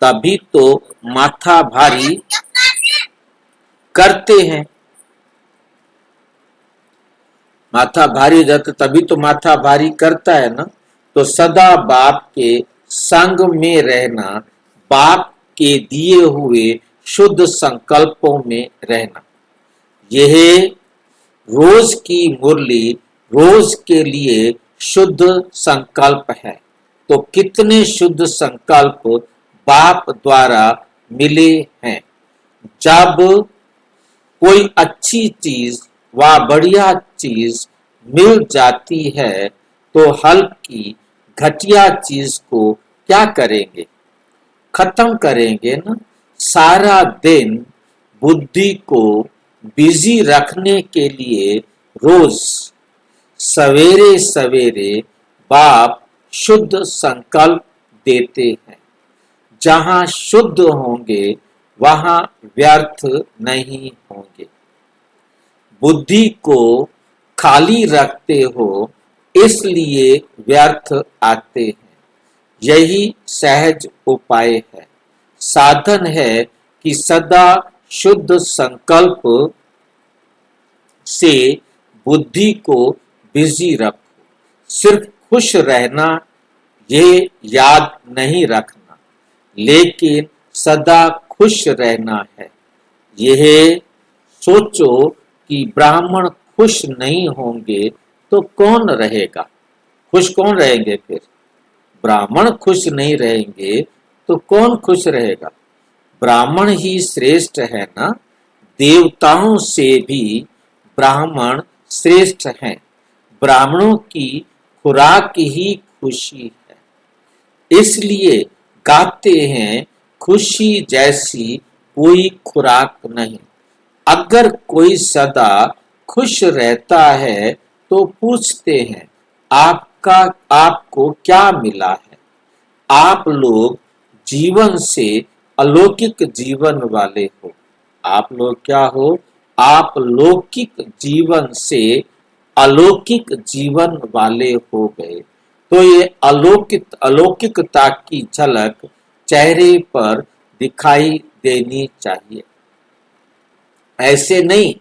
तभी तो माथा भारी करते हैं। माथा भारी हो जाता तभी तो माथा भारी करता है ना। तो सदा बाप के संग में रहना, बाप के दिए हुए शुद्ध संकल्पों में रहना, यह रोज की मुरली, रोज के लिए शुद्ध संकल्प है। तो कितने शुद्ध संकल्प बाप द्वारा मिले हैं। जब कोई अच्छी चीज व बढ़िया चीज मिल जाती है तो हल्की घटिया चीज को क्या करेंगे, खत्म करेंगे ना। सारा दिन बुद्धि को बिजी रखने के लिए रोज सवेरे सवेरे बाप शुद्ध संकल्प देते हैं। जहां शुद्ध होंगे वहां व्यर्थ नहीं होंगे। बुद्धि को खाली रखते हो इसलिए व्यर्थ आते हैं। यही सहज उपाय है, साधन है कि सदा शुद्ध संकल्प से बुद्धि को बिजी रखो। सिर्फ खुश रहना ये याद नहीं रखना, लेकिन सदा खुश रहना है। यह सोचो कि ब्राह्मण खुश नहीं होंगे तो कौन रहेगा, खुश कौन रहेंगे फिर। ब्राह्मण खुश नहीं रहेंगे तो कौन खुश रहेगा। ब्राह्मण ही श्रेष्ठ है ना। देवताओं से भी ब्राह्मण श्रेष्ठ हैं। ब्राह्मणों की खुराक ही खुशी है। इसलिए गाते हैं, खुशी जैसी कोई खुराक नहीं। अगर कोई सदा खुश रहता है तो पूछते हैं, आपको क्या मिला है। आप लोग जीवन से अलौकिक जीवन वाले हो। आप लोग क्या हो, आप लौकिक जीवन से अलौकिक जीवन वाले हो गए। तो ये अलौकिकता की झलक चेहरे पर दिखाई देनी चाहिए। ऐसे नहीं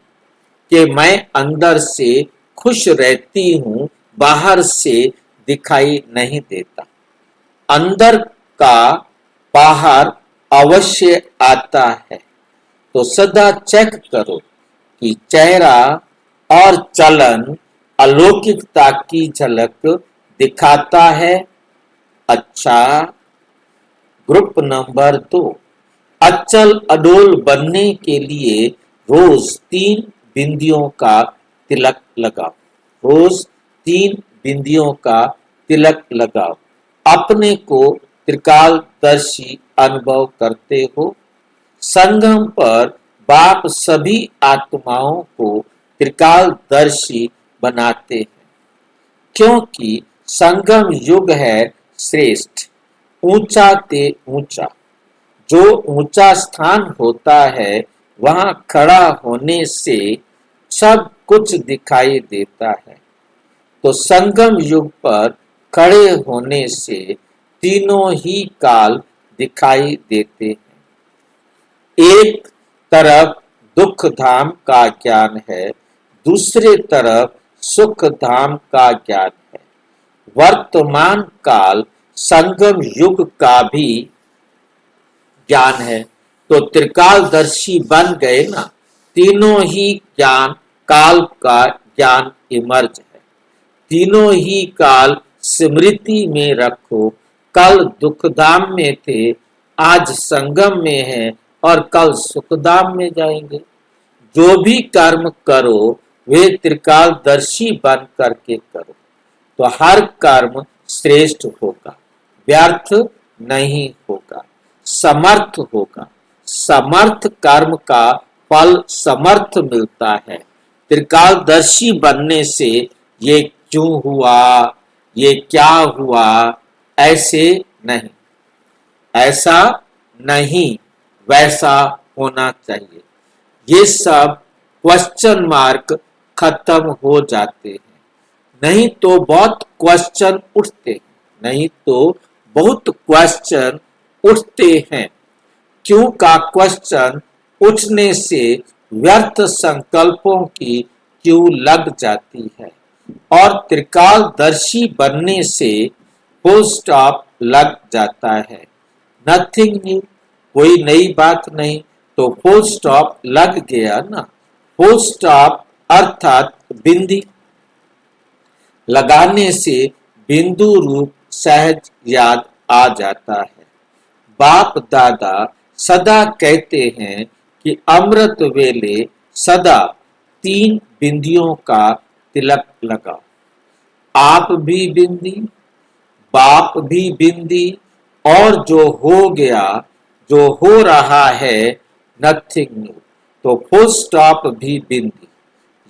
कि मैं अंदर से खुश रहती हूं, बाहर से दिखाई नहीं देता। अंदर का बाहर अवश्य आता है। तो सदा चेक करो कि चेहरा और चलन अलौकिकता की झलक दिखाता है। अच्छा, ग्रुप नंबर 2, अचल अडोल बनने के लिए रोज 3 बिंदियों का तिलक लगाओ। रोज 3 बिंदियों का तिलक लगाओ। अपने को त्रिकालदर्शी अनुभव करते हो। संगम पर बाप सभी आत्माओं को त्रिकालदर्शी बनाते हैं, क्योंकि संगम युग है श्रेष्ठ, ऊंचा ते ऊंचा। जो ऊंचा स्थान होता है वहां खड़ा होने से सब कुछ दिखाई देता है। तो संगम युग पर खड़े होने से तीनों ही काल दिखाई देते हैं। एक तरफ दुख धाम का ज्ञान है, दूसरे तरफ सुख धाम का ज्ञान है। वर्तमान काल संगम युग का भी ज्ञान है। तो त्रिकालदर्शी बन गए ना। तीनों ही ज्ञान काल का ज्ञान इमर्ज है। तीनों ही काल स्मृति में रखो। कल दुखधाम में थे, आज संगम में है और कल सुखधाम में जाएंगे। जो भी कर्म करो वे त्रिकालदर्शी बन करके करो, तो हर कर्म श्रेष्ठ होगा, व्यर्थ नहीं होगा, समर्थ होगा। समर्थ कर्म का फल समर्थ मिलता है। त्रिकालदर्शी बनने से ये क्यों हुआ, ये क्या हुआ, ऐसे नहीं, ऐसा नहीं, वैसा होना चाहिए। ये सब क्वेश्चन मार्क खत्म हो जाते हैं। नहीं तो बहुत क्वेश्चन उठते हैं, नहीं तो बहुत क्वेश्चन उठते हैं। क्यों का क्वेश्चन उठने से व्यर्थ संकल्पों की क्यों लग जाती है, और त्रिकालदर्शी बनने से फुल स्टॉप लग जाता है। नथिंग न्यू, कोई नई बात नहीं, तो फुल स्टॉप लग गया ना। फुल स्टॉप अर्थात बिंदी लगाने से बिंदु रूप सहज याद आ जाता है। बाप दादा सदा कहते हैं कि अमृत वेले सदा 3 बिंदियों का तिलक लगाओ। आप भी बिंदी, बाप भी बिंदी, और जो हो गया, जो हो रहा है, नथिंग न्यू, तो फुल स्टॉप भी बिंदी।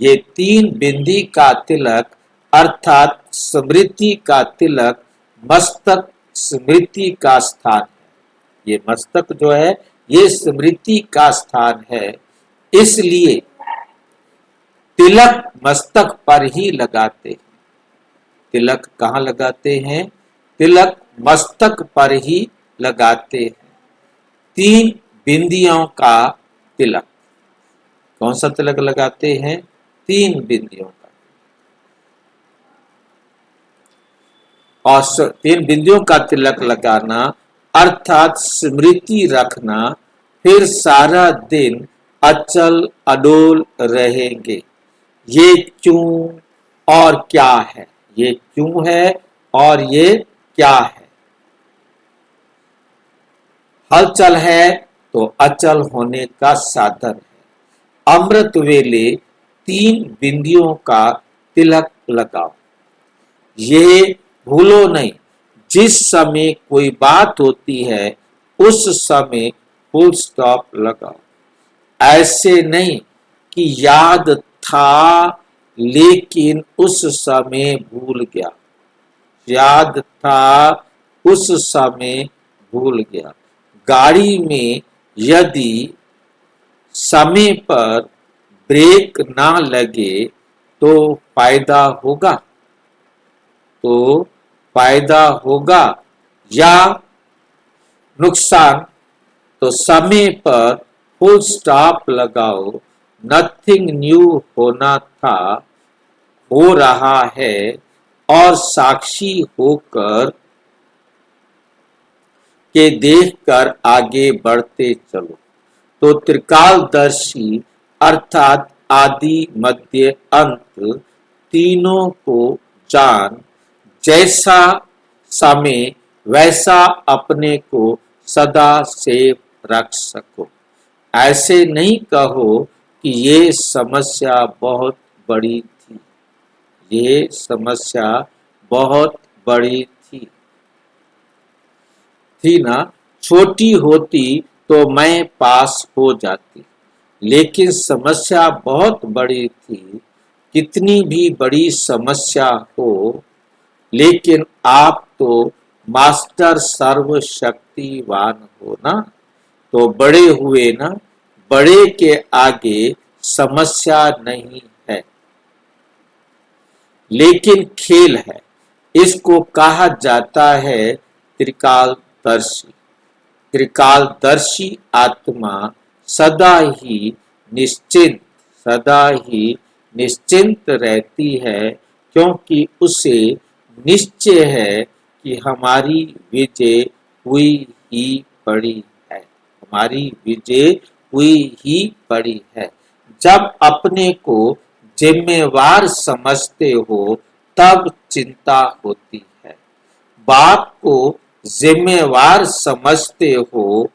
ये 3 बिंदी का तिलक अर्थात स्मृति का तिलक मस्तक स्मृति का स्थान है। ये मस्तक जो है ये स्मृति का स्थान है, इसलिए तिलक मस्तक पर ही लगाते हैं। तिलक कहाँ लगाते हैं? तिलक मस्तक पर ही लगाते हैं। 3 बिंदियों का तिलक। कौन सा तिलक लगाते हैं? 3 बिंदियों का। और 3 बिंदियों का तिलक लगाना अर्थात स्मृति रखना, फिर सारा दिन अचल अडोल रहेंगे। ये क्यों और क्या है? ये क्यों है और ये क्या है? हलचल है तो अचल होने का साधन है। अमृत वेले 3 बिंदियों का तिलक लगाओ। ये भूलो नहीं, जिस समय कोई बात होती है उस समय फुल स्टॉप लगाओ। ऐसे नहीं कि याद था लेकिन उस समय भूल गया। याद था उस समय भूल गया। गाड़ी में यदि समय पर ब्रेक ना लगे तो फायदा होगा, तो फायदा होगा या नुकसान? तो समय पर फुल स्टॉप लगाओ। नथिंग न्यू होना था, हो रहा है, और साक्षी होकर के देखकर आगे बढ़ते चलो। तो त्रिकालदर्शी अर्थात आदि मध्य अंत तीनों को जान, जैसा समय वैसा अपने को सदा सेफ रख सको। ऐसे नहीं कहो कि ये समस्या बहुत बड़ी थी, ये समस्या बहुत बड़ी थी ना। छोटी होती तो मैं पास हो जाती, लेकिन समस्या बहुत बड़ी थी। कितनी भी बड़ी समस्या हो, लेकिन आप तो मास्टर सर्वशक्तिवान हो ना, तो बड़े हुए ना। बड़े के आगे समस्या नहीं है, लेकिन खेल है। इसको कहा जाता है त्रिकालदर्शी। त्रिकालदर्शी आत्मा सदा ही निश्चिंत, सदा ही निश्चिंत रहती है, क्योंकि उसे निश्चय है कि हमारी विजय हुई ही पड़ी है, हमारी विजय हुई ही पड़ी है। जब अपने को जिम्मेवार समझते हो तब चिंता होती है। बाप को जिम्मेवार समझते हो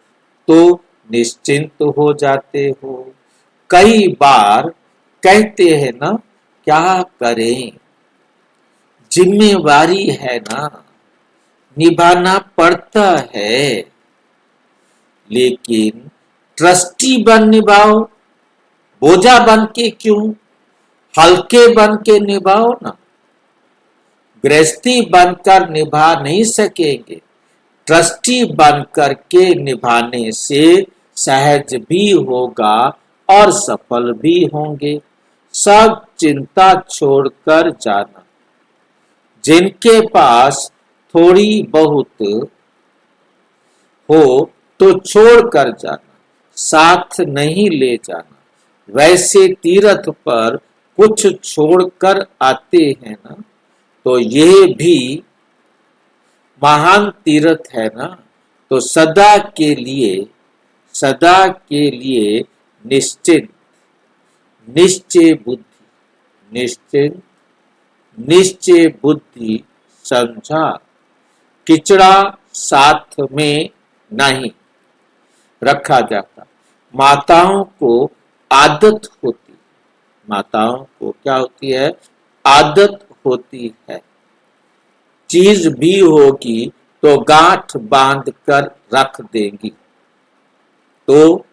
तो निश्चिंत हो जाते हो। कई बार कहते हैं ना, क्या करें, जिम्मेवारी है ना, निभाना पड़ता है, लेकिन ट्रस्टी बन निभाओ, बोझा बन के क्यों, हल्के बन के निभाओ ना। गृहस्थी बनकर निभा नहीं सकेंगे, ट्रस्टी बनकर के निभाने से सहज भी होगा और सफल भी होंगे। सब चिंता छोड़कर जाना। जिनके पास थोड़ी बहुत हो तो छोड़ कर जाना, साथ नहीं ले जाना। वैसे तीर्थ पर कुछ छोड़कर आते हैं ना, तो ये भी महान तीर्थ है ना। तो सदा के लिए निश्चिंत, निश्चय बुद्धि, निश्चय बुद्धि समझा। किचड़ा साथ में नहीं रखा जाता। माताओं को आदत होती, माताओं को क्या होती है? आदत होती है। चीज भी होगी तो गांठ बांध कर रख देंगी, तो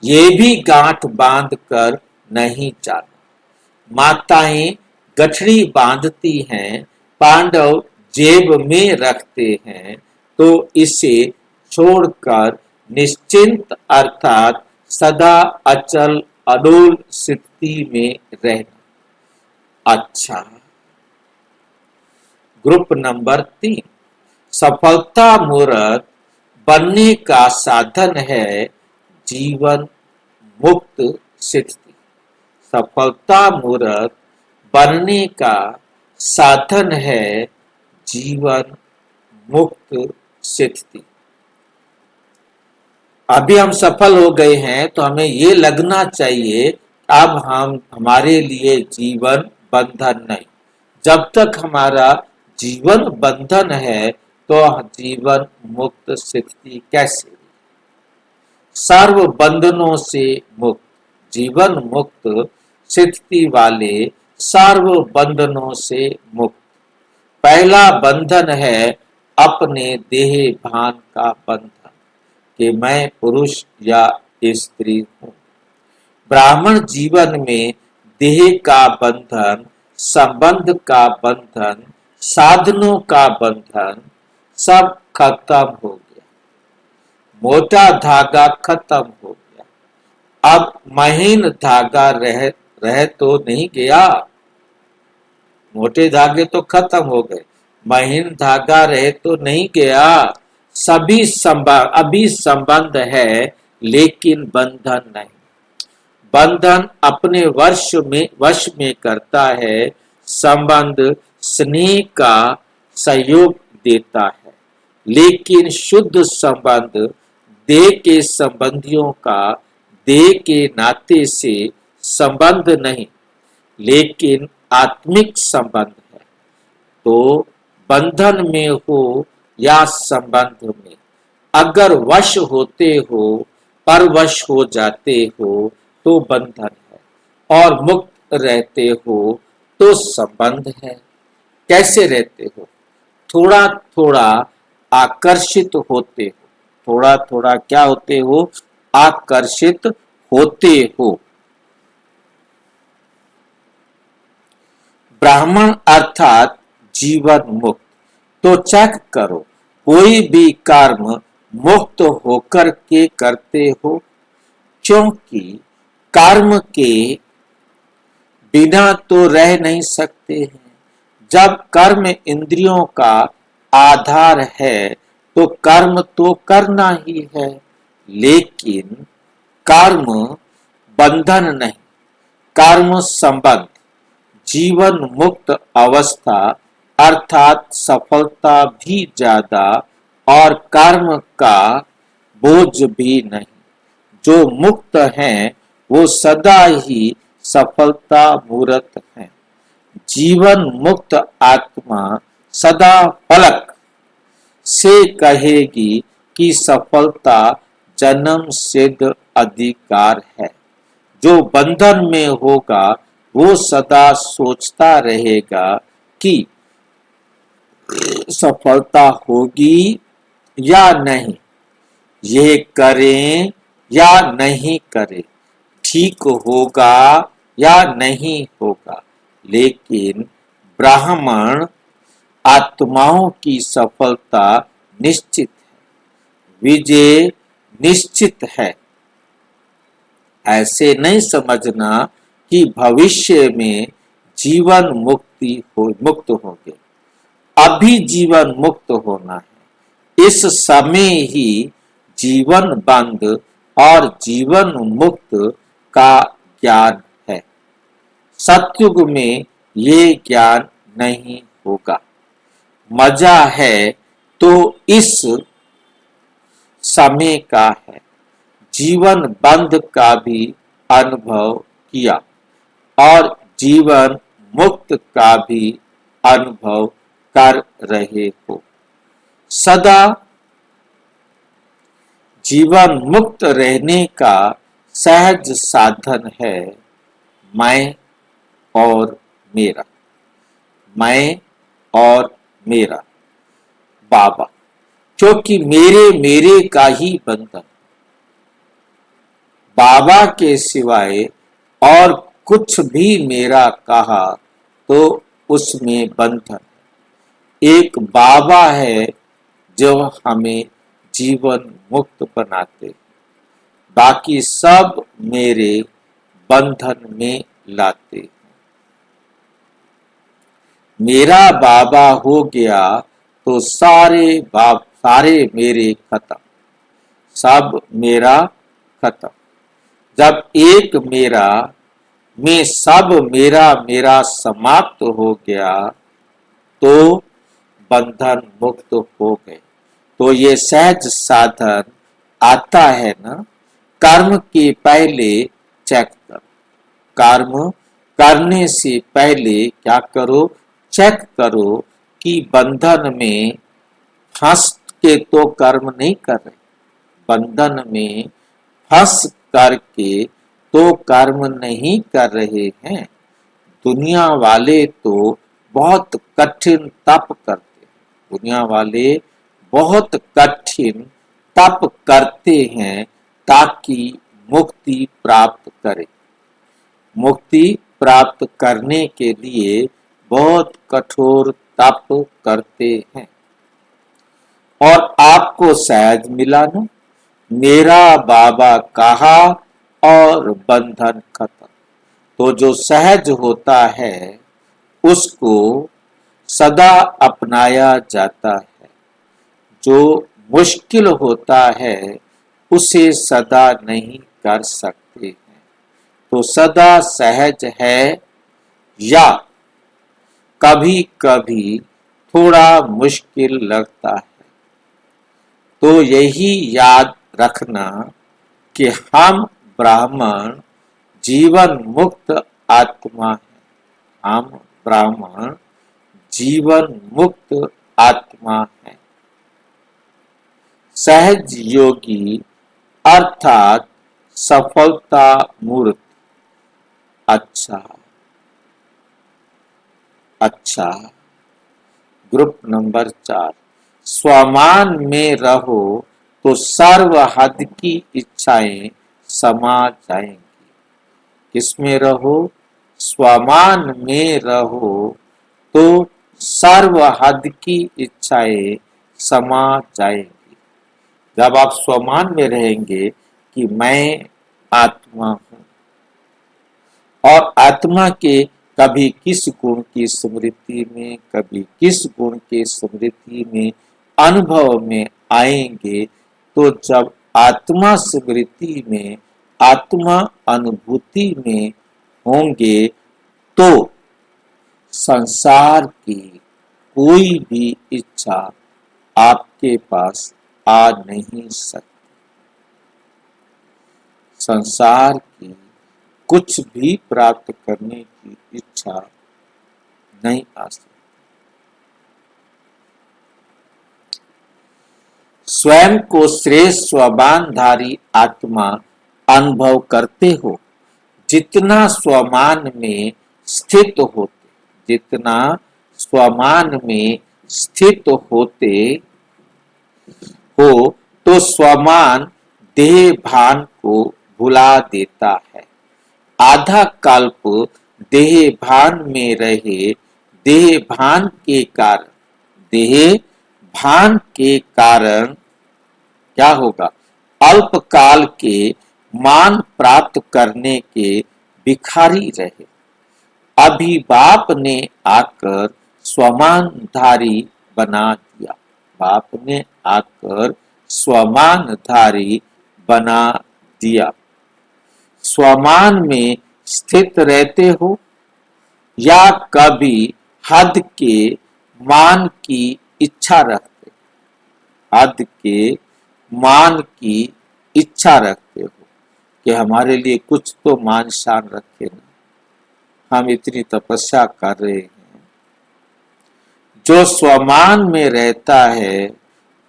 ये भी गांठ बांध कर नहीं जाना। माताएं गठरी बांधती हैं, पांडव जेब में रखते हैं, तो इसे छोड़कर निश्चिंत अर्थात सदा अचल अडोल स्थिति में रहना। अच्छा, ग्रुप नंबर 3, सफलता मूर्त बनने का साधन है जीवन मुक्त स्थिति। सफलता मूर्त बनने का साधन है जीवन मुक्त स्थिति। अभी हम सफल हो गए हैं तो हमें ये लगना चाहिए अब हमारे लिए जीवन बंधन नहीं। जब तक हमारा जीवन बंधन है तो जीवन मुक्त स्थिति कैसे? सर्व बंधनों से मुक्त, जीवन मुक्त स्थिति वाले सर्व बंधनों से मुक्त। पहला बंधन है अपने देह भान का बंधन कि मैं पुरुष या स्त्री हूं। ब्राह्मण जीवन में देह का बंधन, संबंध का बंधन, साधनों का बंधन सब खत्म हो गया। मोटा धागा खत्म हो गया। अब महीन धागा रह तो नहीं गया। मोटे धागे तो खत्म हो गए, महीन धागा रह तो नहीं गया। सभी संबंध, अभी संबंध है लेकिन बंधन नहीं। बंधन अपने वश में करता है, संबंध स्नेह का सहयोग देता है, लेकिन शुद्ध संबंध देह के संबंधियों का देह के नाते से संबंध नहीं, लेकिन आत्मिक संबंध है। तो बंधन में हो या संबंध में, अगर वश होते हो, परवश हो जाते हो तो बंधन है, और मुक्त रहते हो तो संबंध है। कैसे रहते हो? थोड़ा थोड़ा आकर्षित होते हो। थोड़ा थोड़ा क्या होते हो? आकर्षित होते हो। ब्राह्मण अर्थात जीवन मुक्त। तो चेक करो, कोई भी कर्म मुक्त होकर के करते हो, क्योंकि कर्म के बिना तो रह नहीं सकते हैं। जब कर्म इंद्रियों का आधार है तो कर्म तो करना ही है, लेकिन कर्म बंधन नहीं, कर्म संबंध। जीवन मुक्त अवस्था अर्थात सफलता भी ज्यादा और कर्म का बोझ भी नहीं। जो मुक्त हैं वो सदा ही सफलता मूर्त हैं। जीवन मुक्त आत्मा सदा फलक से कहेगी कि सफलता जन्म सिद्ध अधिकार है। जो बंधन में होगा वो सदा सोचता रहेगा कि सफलता होगी या नहीं, ये करें या नहीं करें, ठीक होगा या नहीं होगा। लेकिन ब्राह्मण आत्माओं की सफलता निश्चित है, विजय निश्चित है। ऐसे नहीं समझना कि भविष्य में जीवन मुक्त होंगे। अभी जीवन मुक्त होना है। इस समय ही जीवन बंध और जीवन मुक्त का ज्ञान है। सतयुग में ये ज्ञान नहीं होगा। मजा है तो इस समय का है। जीवन बंध का भी अनुभव किया और जीवन मुक्त का भी अनुभव कर रहे हो। सदा जीवन मुक्त रहने का सहज साधन है मैं और मेरा। मैं और मेरा बाबा, क्योंकि मेरे मेरे का ही बंधन, बाबा के सिवाय और कुछ भी मेरा कहा तो उसमें बंधन। एक बाबा है जो हमें जीवन मुक्त बनाते, बाकी सब मेरे बंधन में लाते। मेरा बाबा हो गया तो सारे मेरे खत्म, सब मेरा खत्म। जब एक मेरा में सब मेरा मेरा समाप्त हो गया तो बंधन मुक्त हो गए। तो ये सहज साधन आता है ना। कर्म के पहले चेक करो, कर्म करने से पहले क्या करो, चेक करो कि बंधन में फंस के तो कर्म नहीं कर रहे, बंधन में फंस करके तो कर्म नहीं कर रहे हैं। दुनिया वाले तो बहुत कठिन तप करते हैं, दुनिया वाले बहुत कठिन तप करते हैं ताकि मुक्ति प्राप्त करें। मुक्ति प्राप्त करने के लिए बहुत कठोर तप करते हैं और आपको सहज मिला ना। मेरा बाबा कहा और बंधन खत्म। तो जो सहज होता है उसको सदा अपनाया जाता है, जो मुश्किल होता है उसे सदा नहीं कर सकते हैं। तो सदा सहज है या कभी कभी थोड़ा मुश्किल लगता है। तो यही याद रखना कि हम ब्राह्मण जीवन मुक्त आत्मा है, हम ब्राह्मण जीवन मुक्त आत्मा है। सहज योगी अर्थात सफलता मूर्त। अच्छा, ग्रुप नंबर 4, स्वमान में रहो तो सर्व हद की इच्छाएं समा जाएंगी। किसमें रहो, स्वमान में रहो तो सर्व हद की इच्छाएं समा जाएंगी। जब आप स्वमान में रहेंगे कि मैं आत्मा हूं और आत्मा के कभी किस गुण की स्मृति में, कभी किस गुण के स्मृति में, अनुभव में आएंगे, तो जब आत्मा स्मृति में, आत्मा अनुभूति में होंगे तो संसार की कोई भी इच्छा आपके पास आ नहीं सकती। संसार की कुछ भी प्राप्त करने की इच्छा नहीं आ सकती। स्वयं को श्रेष्ठ स्वमानधारी आत्मा अनुभव करते हो। जितना स्वमान में स्थित होते, जितना स्वमान में स्थित होते हो तो स्वमान देह भान को भुला देता है। आधा कल्प देह भान में रहे, देह भान के कारण, देह भान के कारण क्या होगा, अल्प काल के मान प्राप्त करने के भिखारी रहे। अभी बाप ने आकर स्वमानधारी बना दिया, बाप ने आकर स्वमानधारी बना दिया। स्वमान में स्थित रहते हो या कभी हद के मान की इच्छा रखते, हद के मान की इच्छा रखते हो कि हमारे लिए कुछ तो मान शान रखे ना, हम इतनी तपस्या कर रहे हैं। जो स्वमान में रहता है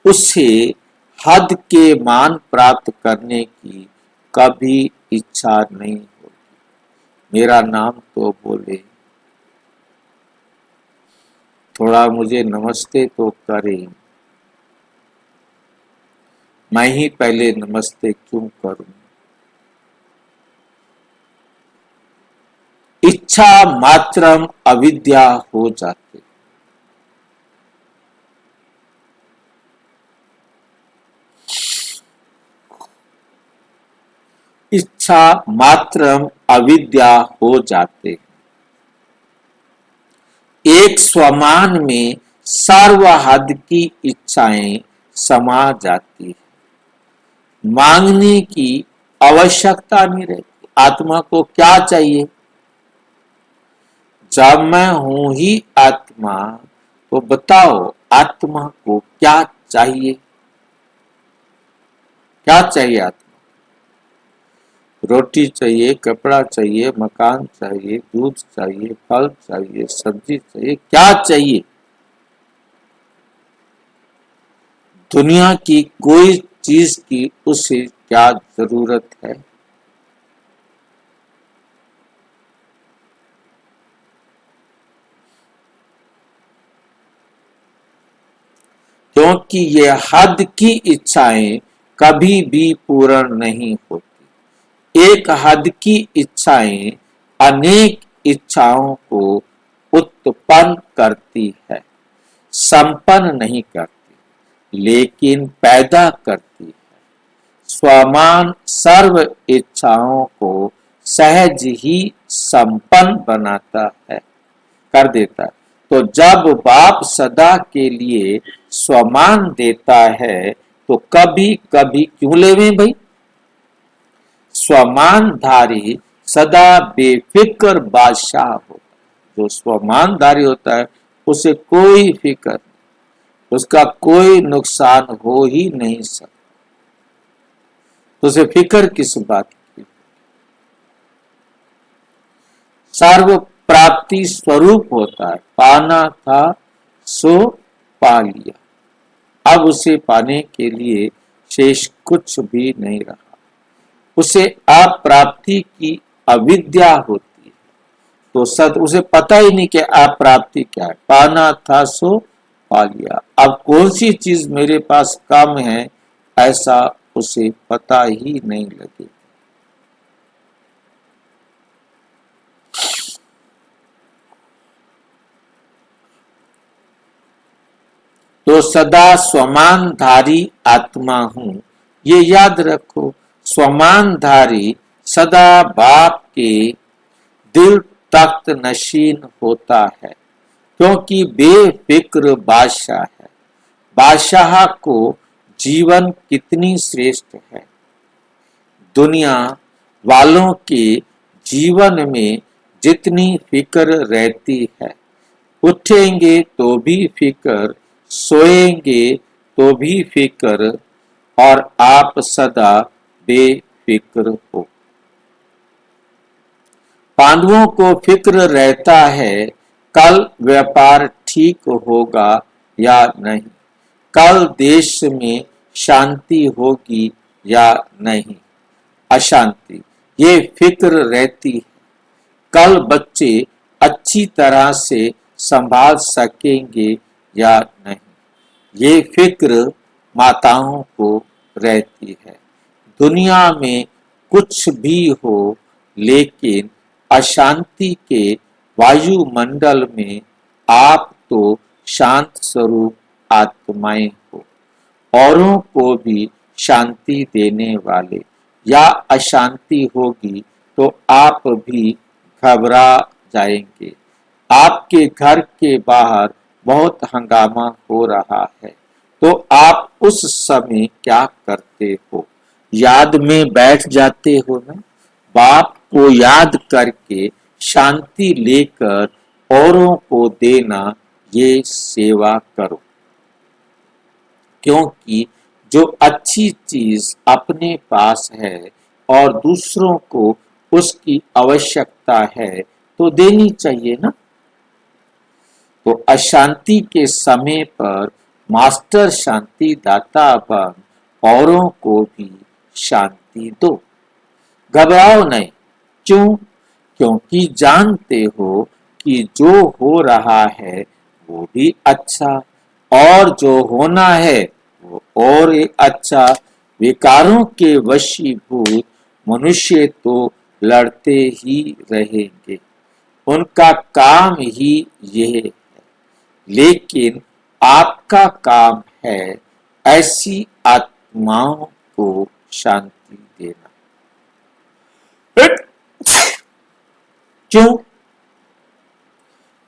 उसे हद के मान प्राप्त करने की कभी इच्छा नहीं होती। मेरा नाम तो बोले, थोड़ा मुझे नमस्ते तो करें, मैं ही पहले नमस्ते क्यों करूं। इच्छा मात्रम अविद्या हो जाते। इच्छा मात्रम अविद्या हो जाते। एक स्वमान में सर्व हद की इच्छाएं समा जाती है। मांगने की आवश्यकता नहीं रहती। आत्मा को क्या चाहिए? जब मैं हूं ही आत्मा, तो बताओ आत्मा को क्या चाहिए? क्या चाहिए आत्मा? रोटी चाहिए, कपड़ा चाहिए, मकान चाहिए, दूध चाहिए, फल चाहिए, सब्जी चाहिए, क्या चाहिए? दुनिया की कोई चीज की उसे क्या जरूरत है? क्योंकि ये हद की इच्छाएं कभी भी पूर्ण नहीं होती। एक हद की इच्छाएं अनेक इच्छाओं को उत्पन्न करती है, संपन्न नहीं करती, लेकिन पैदा करती है। स्वमान सर्व इच्छाओं को सहज ही संपन्न बनाता है, कर देता है। तो जब बाप सदा के लिए स्वमान देता है तो कभी कभी क्यों लेवे भाई? स्वमानधारी सदा बेफिक्र बादशाह होता है। जो स्वमानधारी होता है उसे कोई फिक्र, उसका कोई नुकसान हो ही नहीं सकता। तो उसे फिक्र किस बात की? सर्व प्राप्ति स्वरूप होता है। पाना था सो पा लिया, अब उसे पाने के लिए शेष कुछ भी नहीं रहा। उसे अप्राप्ति की अविद्या होती है, तो सद उसे पता ही नहीं कि अप्राप्ति क्या है। पाना था सो पा लिया, अब कौन सी चीज मेरे पास कम है ऐसा उसे पता ही नहीं लगे। तो सदा स्वमानधारी आत्मा हूं, ये याद रखो। स्वमानधारी सदा बाप के दिल तख्त नशीन होता है, क्योंकि बेफिक्र बादशाह है। बादशाह को जीवन कितनी श्रेष्ठ है। दुनिया वालों के जीवन में जितनी फिक्र रहती है, उठेंगे तो भी फिक्र, सोएंगे तो भी फिक्र, और आप सदा बेफिक्र हो। पांडवों को फिक्र रहता है कल व्यापार ठीक होगा या नहीं, कल देश में शांति होगी या नहीं, अशांति, ये फिक्र रहती है। कल बच्चे अच्छी तरह से संभाल सकेंगे या नहीं, ये फिक्र माताओं को रहती है। दुनिया में कुछ भी हो, लेकिन अशांति के वायुमंडल में आप तो शांत स्वरूप आत्माएं हो, औरों को भी शांति देने वाले। या अशांति होगी तो आप भी घबरा जाएंगे। आपके घर के बाहर बहुत हंगामा हो रहा है, तो आप उस समय क्या करते हो? याद में बैठ जाते हो ना? बाप को याद करके शांति लेकर औरों को देना, ये सेवा करो। क्योंकि जो अच्छी चीज अपने पास है और दूसरों को उसकी आवश्यकता है तो देनी चाहिए ना। तो अशांति के समय पर मास्टर शांति दाता बन औरों को भी शांति दो। घबराओ नहीं। क्यों? क्योंकि जानते हो कि जो हो रहा है वो भी अच्छा, और जो होना है वो और एक अच्छा। विकारों के वशीभूत मनुष्य तो लड़ते ही रहेंगे, उनका काम ही यह है। लेकिन आपका काम है ऐसी आत्माओं को शांति देना। क्यों?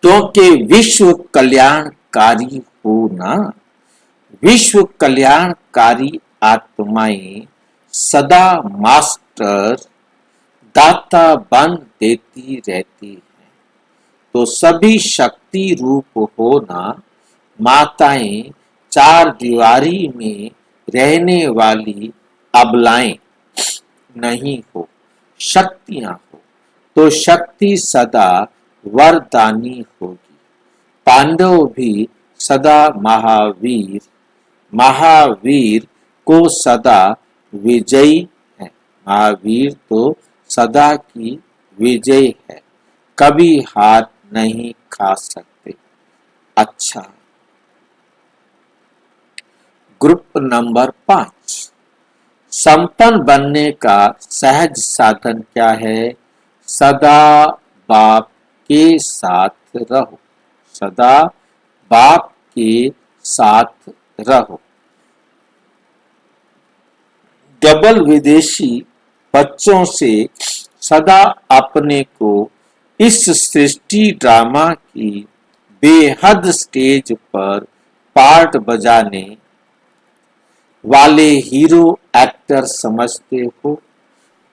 क्योंकि विश्व कल्याणकारी हो ना। विश्व कल्याणकारी आत्माएं सदा मास्टर दाता बन देती रहती है। तो सभी शक्ति रूप हो ना। माताएं चार दीवारी में रहने वाली अबलाएं नहीं हो, शक्तियां हो। तो शक्ति सदा वरदानी होगी। पांडव भी सदा महावीर, महावीर को सदा विजयी है। महावीर तो सदा की विजय है, कभी हार नहीं खा सकते। अच्छा, ग्रुप नंबर 5, संपन्न बनने का सहज साधन क्या है? सदा बाप के साथ रहो। सदा बाप के साथ रहो। डबल विदेशी बच्चों से सदा अपने को इस सृष्टि ड्रामा की बेहद स्टेज पर पार्ट बजाने वाले हीरो एक्टर समझते हो।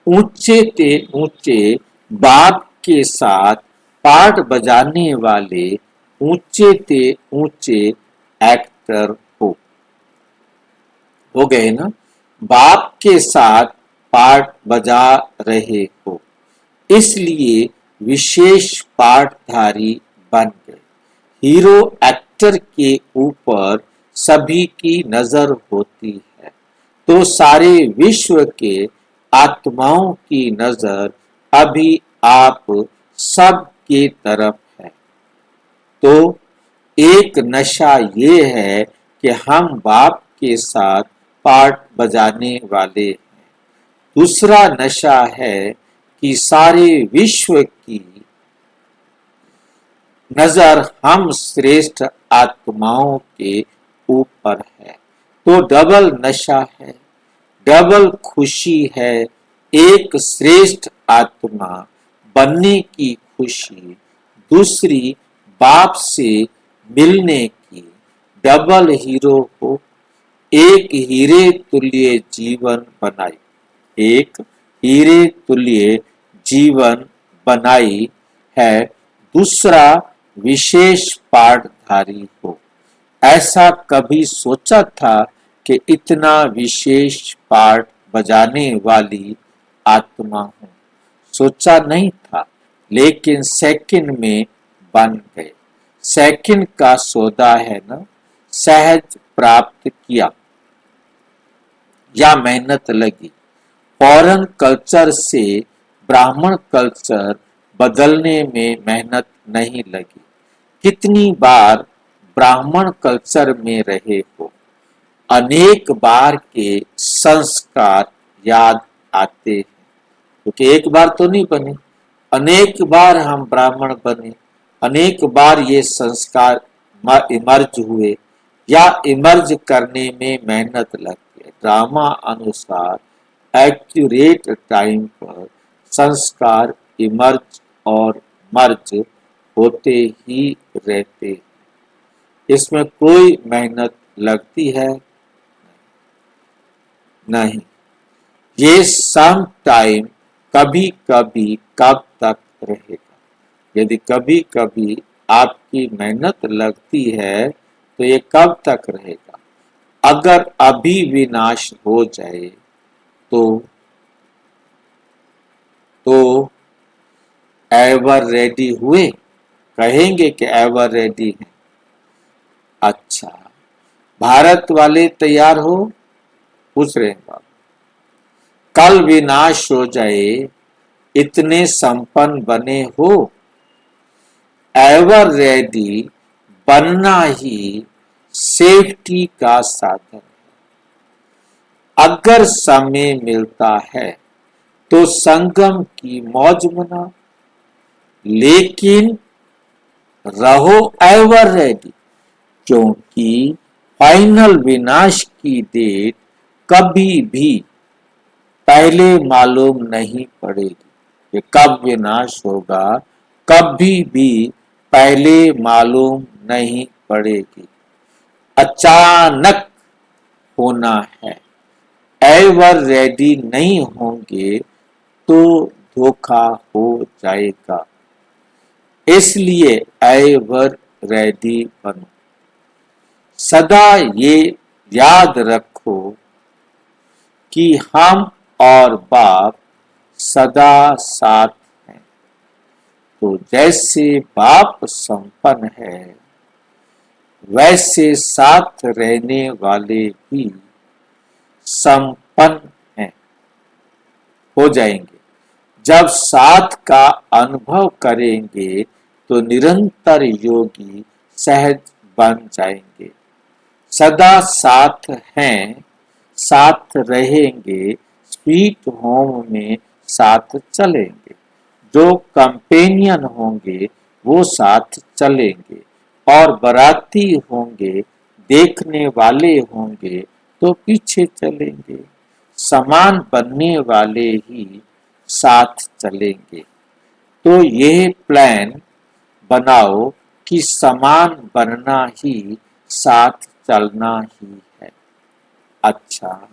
ऊंचे ते ऊंचे बाप के साथ पार्ट बजाने वाले ऊंचे ते ऊंचे एक्टर हो गए ना। बाप के साथ पार्ट बजा रहे हो, इसलिए विशेष पार्टधारी बन गए। हीरो एक्टर के ऊपर सभी की नजर होती है, तो सारे विश्व के आत्माओं की नजर अभी आप सब के तरफ है। तो एक नशा ये है कि हम बाप के साथ पार्ट बजाने वाले हैं। दूसरा नशा है कि सारे विश्व की नजर हम श्रेष्ठ आत्माओं के ऊपर है। तो डबल नशा है, डबल खुशी है। एक श्रेष्ठ आत्मा बनने की खुशी, दूसरी बाप से मिलने की। डबल हीरो हो। एक हीरे तुल्य जीवन बनाई, एक हीरे तुल्य जीवन बनाई है। दूसरा विशेष पार्टधारी हो। ऐसा कभी सोचा था कि इतना विशेष पार्ट बजाने वाली आत्मा हूं? सोचा नहीं था, लेकिन सेकंड में बन गए। सेकंड का सौदा है ना। सहज प्राप्त किया या मेहनत लगी। फॉरेन कल्चर से ब्राह्मण कल्चर बदलने में मेहनत नहीं लगी। कितनी बार ब्राह्मण कल्चर में रहे हो, अनेक बार के संस्कार याद आते हैं। क्योंकि एक बार तो नहीं बने, अनेक बार हम ब्राह्मण बने, अनेक बार ये संस्कार इमर्ज हुए या इमर्ज करने में मेहनत लगती है। ड्रामा अनुसार एक्यूरेट टाइम पर संस्कार इमर्ज और मर्ज होते ही रहते। इसमें कोई मेहनत लगती है? नहीं, ये सम टाइम कभी कभी कब तक रहेगा। यदि कभी कभी आपकी मेहनत लगती है तो ये कब तक रहेगा। अगर अभी विनाश हो जाए तो एवर रेडी हुए, कहेंगे कि एवर रेडी है। अच्छा, भारत वाले तैयार हो, पूछ रहे हैं बाप। कल विनाश हो जाए, इतने संपन्न बने हो। एवर रेडी बनना ही सेफ्टी का साधन है। अगर समय मिलता है तो संगम की मौज मनाओ, लेकिन रहो एवर रेडी, क्योंकि फाइनल विनाश की डेट कभी भी पहले मालूम नहीं पड़ेगी। ये कब विनाश होगा कभी भी पहले मालूम नहीं पड़ेगी, अचानक होना है। एवर रेडी नहीं होंगे तो धोखा हो जाएगा। इसलिए एवर रेडी बनो। सदा ये याद रखो कि हम और बाप सदा साथ हैं। तो जैसे बाप संपन्न है, वैसे साथ रहने वाले भी संपन्न हैं, हो जाएंगे। जब साथ का अनुभव करेंगे तो निरंतर योगी सहज बन जाएंगे। सदा साथ हैं, साथ रहेंगे, स्वीट होम में साथ चलेंगे। जो कंपेनियन होंगे वो साथ चलेंगे, और बराती होंगे, देखने वाले होंगे तो पीछे चलेंगे। समान बनने वाले ही साथ चलेंगे। तो यह प्लान बनाओ कि समान बनना ही साथ चलना ही है। अच्छा,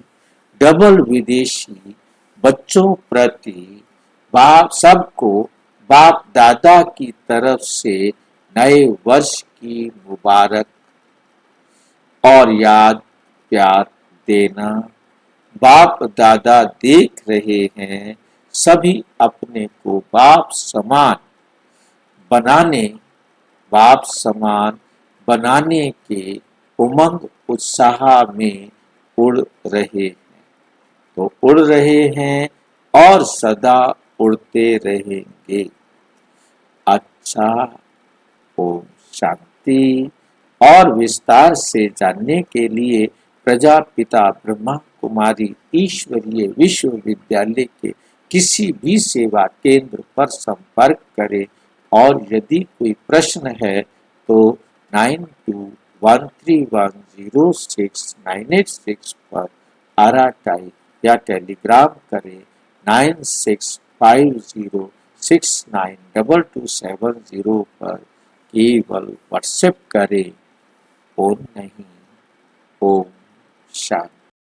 डबल विदेशी बच्चों प्रति बाप सबको बाप दादा की तरफ से नए वर्ष की मुबारक और याद प्यार देना। बाप दादा देख रहे हैं, सभी अपने को बनाने बाप समान बनाने के उमंग उत्साह में उड़ रहे हैं। तो उड़ रहे हैं और सदा उड़ते रहेंगे। अच्छा, ओम शांति। और विस्तार से जानने के लिए प्रजापिता ब्रह्मा कुमारी ईश्वरीय विश्वविद्यालय के किसी भी सेवा केंद्र पर संपर्क करें। और यदि कोई प्रश्न है तो 9213106986 पर आरा टाइप या टेलीग्राम करें। 9650692270 पर केवल व्हाट्सएप करें, फोन नहीं। ओम शांति।